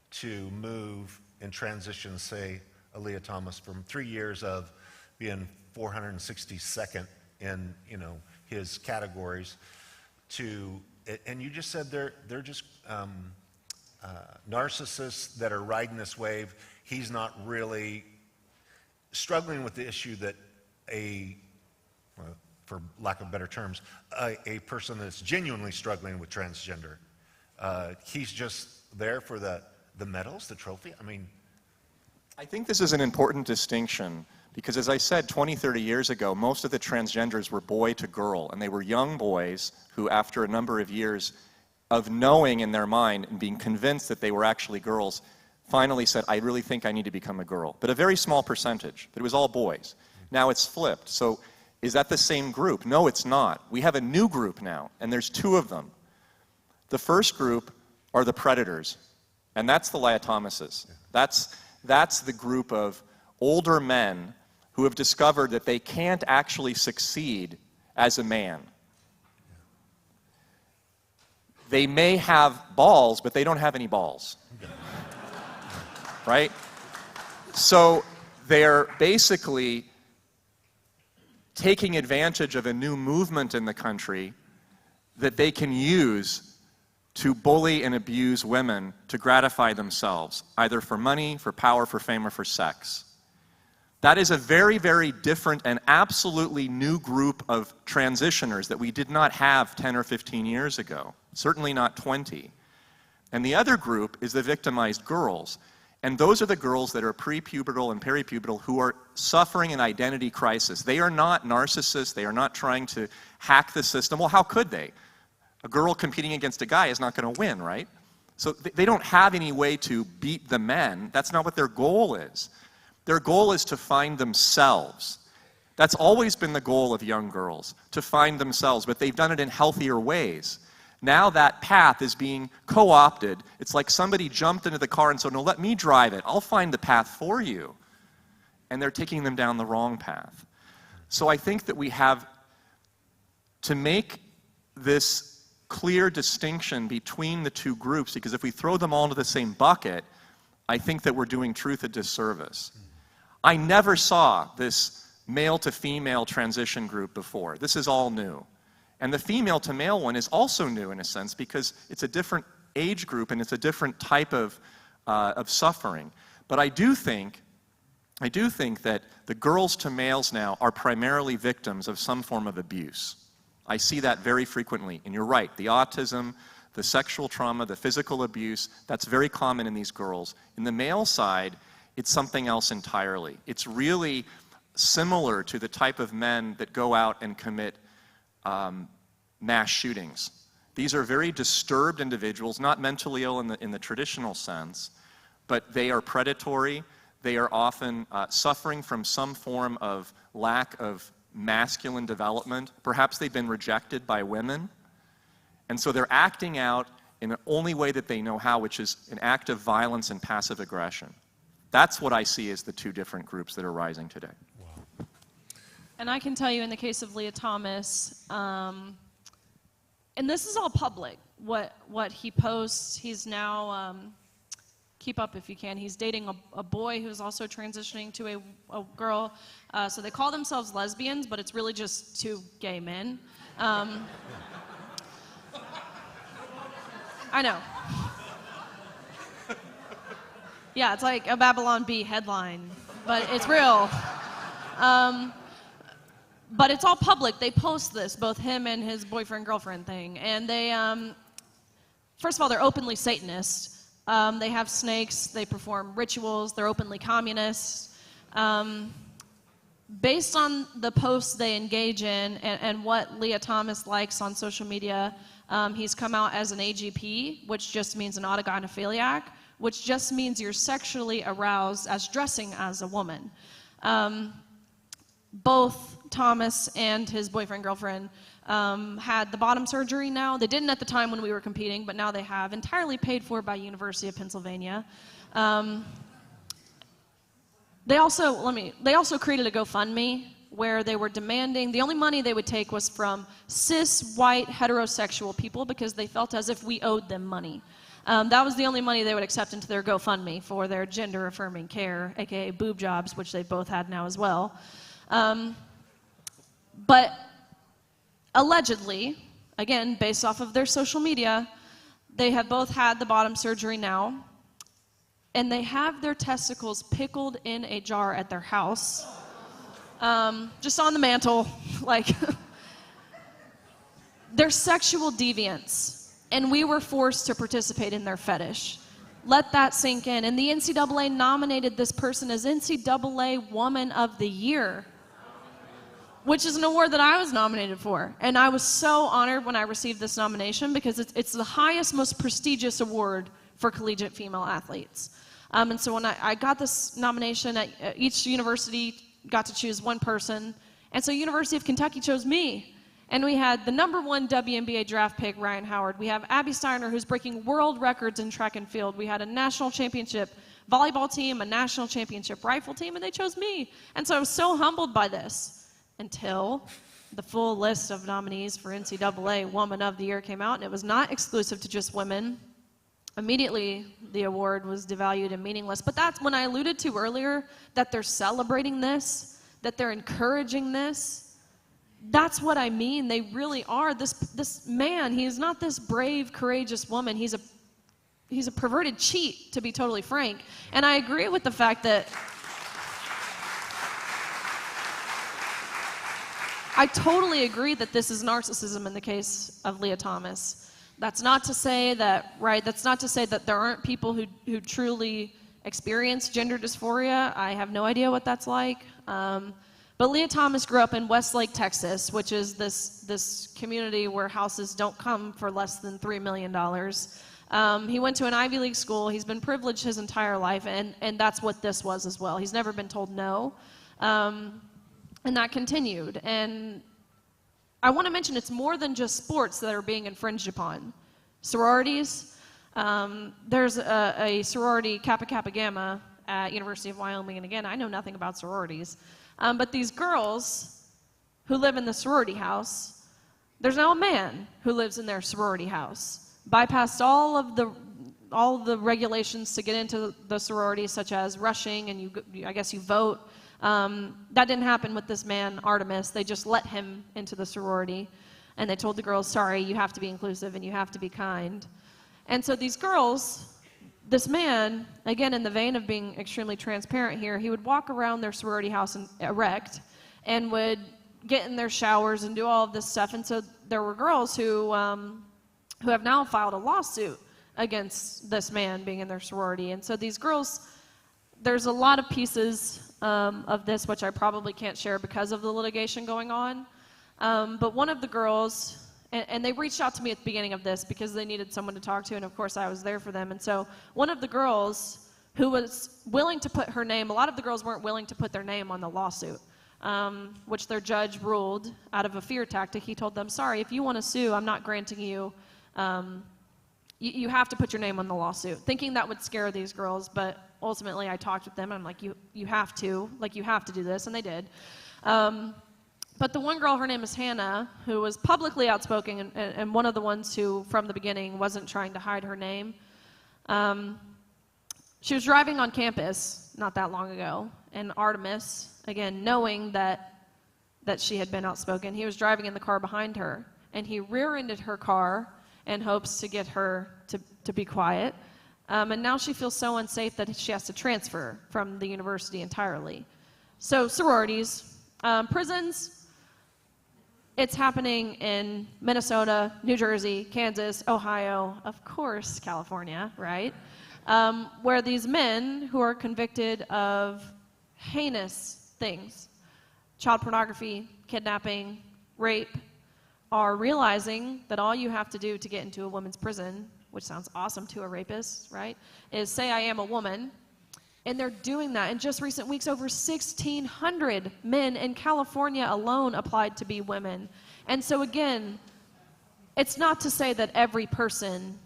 to move and transition, say, Lia Thomas, from 3 years of being 462nd in his categories to, and you just said they're just narcissists that are riding this wave. He's not really struggling with the issue that for lack of better terms, a person that's genuinely struggling with transgender. He's just there for the medals, the trophy. I think this is an important distinction because, as I said, 20, 30 years ago, most of the transgenders were boy to girl, and they were young boys who, after a number of years of knowing in their mind and being convinced that they were actually girls, finally said, I really think I need to become a girl. But a very small percentage, but it was all boys. Now it's flipped. So is that the same group? No, it's not. We have a new group now, and there's 2 of them. The first group are the predators, and that's the Lia Thomases. That's the group of older men who have discovered that they can't actually succeed as a man. They may have balls, but they don't have any balls. Right? So they're basically taking advantage of a new movement in the country that they can use to bully and abuse women to gratify themselves, either for money, for power, for fame, or for sex. That is a very, very different and absolutely new group of transitioners that we did not have 10 or 15 years ago, certainly not 20. And the other group is the victimized girls. And those are the girls that are prepubertal and peripubertal who are suffering an identity crisis. They are not narcissists. They are not trying to hack the system. Well, how could they? A girl competing against a guy is not going to win, right? So they don't have any way to beat the men. That's not what their goal is. Their goal is to find themselves. That's always been the goal of young girls, to find themselves, but they've done it in healthier ways. Now that path is being co-opted. It's like somebody jumped into the car and said, no, let me drive it. I'll find the path for you. And they're taking them down the wrong path. So I think that we have to make this clear distinction between the two groups, because if we throw them all into the same bucket, I think that we're doing truth a disservice. I never saw this male to female transition group before. This is all new. And the female to male one is also new in a sense because it's a different age group and it's a different type of suffering. But I do think that the girls to males now are primarily victims of some form of abuse. I see that very frequently. And you're right, the autism, the sexual trauma, the physical abuse, that's very common in these girls. In the male side, it's something else entirely. It's really similar to the type of men that go out and commit mass shootings. These are very disturbed individuals, not mentally ill in the traditional sense, but they are predatory. They are often suffering from some form of lack of masculine development. Perhaps they've been rejected by women. And so they're acting out in the only way that they know how, which is an act of violence and passive aggression. That's what I see as the two different groups that are rising today. Wow. And I can tell you in the case of Lia Thomas, and this is all public, what he posts. He's now, keep up if you can, he's dating a boy who's also transitioning to a girl. So they call themselves lesbians, but it's really just two gay men. I know. Yeah, it's like a Babylon Bee headline, but it's real. But it's all public. They post this, both him and his boyfriend-girlfriend thing. And they, first of all, they're openly Satanists. They have snakes. They perform rituals. They're openly communists. Based on the posts they engage in and what Lia Thomas likes on social media, he's come out as an AGP, which just means an autogynephiliac, which just means you're sexually aroused as dressing as a woman. Both Thomas and his boyfriend-girlfriend had the bottom surgery now. They didn't at the time when we were competing, but now they have, entirely paid for by University of Pennsylvania. They also created a GoFundMe where they were demanding, the only money they would take was from cis, white, heterosexual people because they felt as if we owed them money. That was the only money they would accept into their GoFundMe for their gender-affirming care, aka boob jobs, which they both had now as well. But allegedly, again, based off of their social media, they have both had the bottom surgery now, and they have their testicles pickled in a jar at their house, just on the mantle, like, they're sexual deviants, and we were forced to participate in their fetish. Let that sink in. And the NCAA nominated this person as NCAA Woman of the Year, which is an award that I was nominated for. And I was so honored when I received this nomination because it's the highest, most prestigious award for collegiate female athletes. And so when I got this nomination, each university got to choose one person. And so University of Kentucky chose me. And we had the #1 WNBA draft pick, Ryan Howard. We have Abby Steiner, who's breaking world records in track and field. We had a national championship volleyball team, a national championship rifle team, and they chose me. And so I was so humbled by this until the full list of nominees for NCAA Woman of the Year came out, and it was not exclusive to just women. Immediately, the award was devalued and meaningless. But that's when I alluded to earlier that they're celebrating this, that they're encouraging this. That's what I mean. They really are. This man, he is not this brave, courageous woman. He's a perverted cheat, to be totally frank. And I agree with the fact that I totally agree that this is narcissism in the case of Lia Thomas. That's not to say that, right, that's not to say that there aren't people who truly experience gender dysphoria. I have no idea what that's like. But Lia Thomas grew up in Westlake, Texas, which is this community where houses don't come for less than $3 million. He went to an Ivy League school. He's been privileged his entire life, and that's what this was as well. He's never been told no, and that continued. And I want to mention it's more than just sports that are being infringed upon. Sororities. There's a sorority, Kappa Kappa Gamma, at University of Wyoming, and again, I know nothing about sororities. But these girls who live in the sorority house, there's now a man who lives in their sorority house. Bypassed all of the regulations to get into the sorority, such as rushing, and I guess you vote. That didn't happen with this man, Artemis. They just let him into the sorority, and they told the girls, sorry, you have to be inclusive and you have to be kind. And so these girls, this man, again, in the vein of being extremely transparent here, he would walk around their sorority house erect and would get in their showers and do all of this stuff. And so there were girls who have now filed a lawsuit against this man being in their sorority. And so these girls, there's a lot of pieces of this which I probably can't share because of the litigation going on. But one of the girls, and they reached out to me at the beginning of this because they needed someone to talk to, and of course I was there for them. And so one of the girls who was willing to put her name, a lot of the girls weren't willing to put their name on the lawsuit, which their judge ruled out of a fear tactic. He told them, sorry, if you want to sue, I'm not granting you, you have to put your name on the lawsuit, thinking that would scare these girls. But ultimately I talked with them and I'm like, you have to do this, and they did. But the one girl, her name is Hannah, who was publicly outspoken and one of the ones who, from the beginning, wasn't trying to hide her name. She was driving on campus not that long ago, and Artemis, again, knowing that she had been outspoken, he was driving in the car behind her, and he rear-ended her car in hopes to get her to be quiet. And now she feels so unsafe that she has to transfer from the university entirely. So sororities, prisons. It's happening in Minnesota, New Jersey, Kansas, Ohio, of course, California, right? Where these men who are convicted of heinous things, child pornography, kidnapping, rape, are realizing that all you have to do to get into a women's prison, which sounds awesome to a rapist, right, is say I am a woman. And they're doing that. In just recent weeks, over 1,600 men in California alone applied to be women. And so again, it's not to say that every person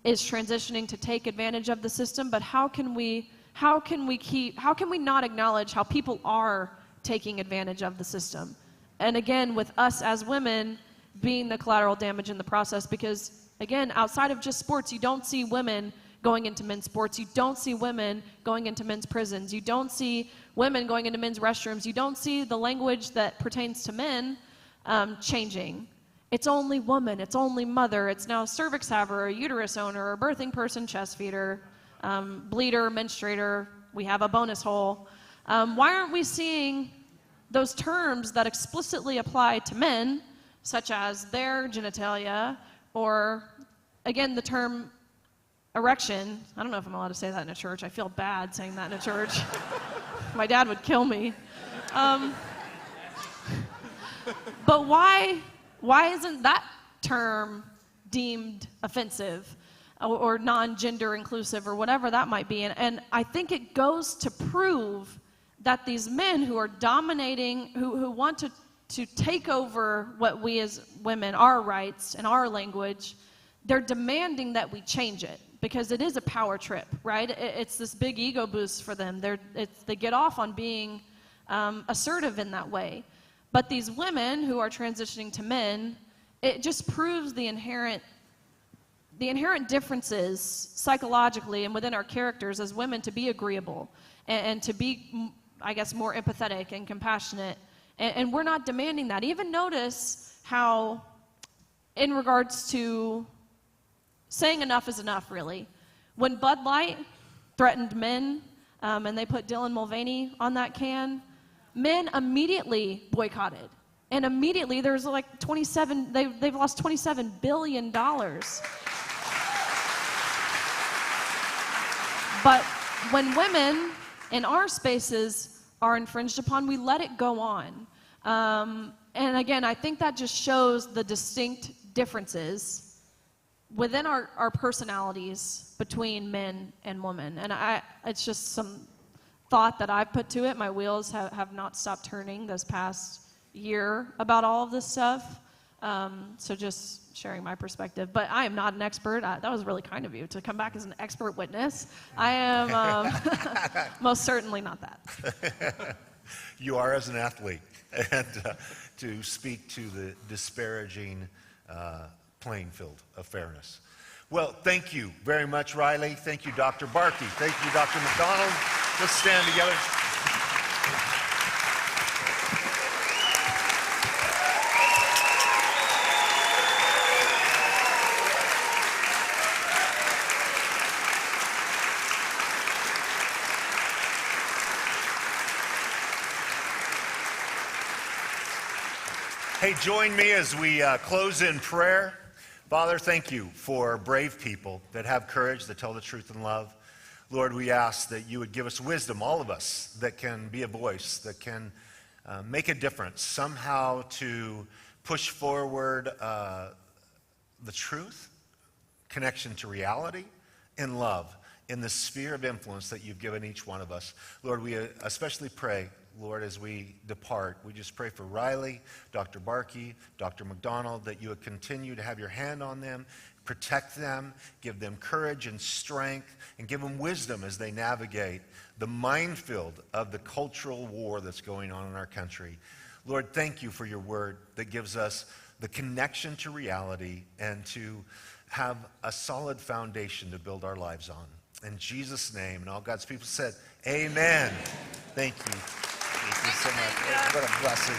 is transitioning to take advantage of the system, but how can we not acknowledge how people are taking advantage of the system? And again, with us as women being the collateral damage in the process, because again, outside of just sports, you don't see women going into men's sports. You don't see women going into men's prisons. You don't see women going into men's restrooms. You don't see the language that pertains to men changing. It's only woman. It's only mother. It's now cervix haver, a uterus owner, a birthing person, chest feeder, bleeder, menstruator. We have a bonus hole. Why aren't we seeing those terms that explicitly apply to men, such as their genitalia, or again, the term erection? I don't know if I'm allowed to say that in a church. I feel bad saying that in a church. My dad would kill me. But why isn't that term deemed offensive or non-gender inclusive or whatever that might be? And I think it goes to prove that these men who are dominating, who want to take over what we as women, our rights and our language, they're demanding that we change it. Because it is a power trip, right? It's this big ego boost for them. They get off on being assertive in that way. But these women who are transitioning to men, it just proves the inherent differences psychologically and within our characters as women to be agreeable and to be, I guess, more empathetic and compassionate. And we're not demanding that. Even notice how, in regards to saying enough is enough, really. When Bud Light threatened men, and they put Dylan Mulvaney on that can, men immediately boycotted. And immediately there's like 27, they've lost $27 billion. But when women in our spaces are infringed upon, we let it go on. And again, I think that just shows the distinct differences within our personalities between men and women. And it's just some thought that I've put to it. My wheels have not stopped turning this past year about all of this stuff. So just sharing my perspective. But I am not an expert. That was really kind of you to come back as an expert witness. I am most certainly not that. You are as an athlete. And to speak to the disparaging playing field of fairness. Well, thank you very much, Riley. Thank you, Dr. Barke. Thank you, Dr. McDonald. Let's stand together. Hey, join me as we close in prayer. Father, thank you for brave people that have courage, that tell the truth in love. Lord, we ask that you would give us wisdom, all of us, that can be a voice, that can make a difference, somehow to push forward the truth, connection to reality, and love in the sphere of influence that you've given each one of us. Lord, we especially pray, Lord, as we depart, we just pray for Riley, Dr. Barke, Dr. McDonald, that you would continue to have your hand on them, protect them, give them courage and strength, and give them wisdom as they navigate the minefield of the cultural war that's going on in our country. Lord, thank you for your word that gives us the connection to reality and to have a solid foundation to build our lives on. In Jesus' name, and all God's people said, amen. Thank you. Thank you so much. What a blessing.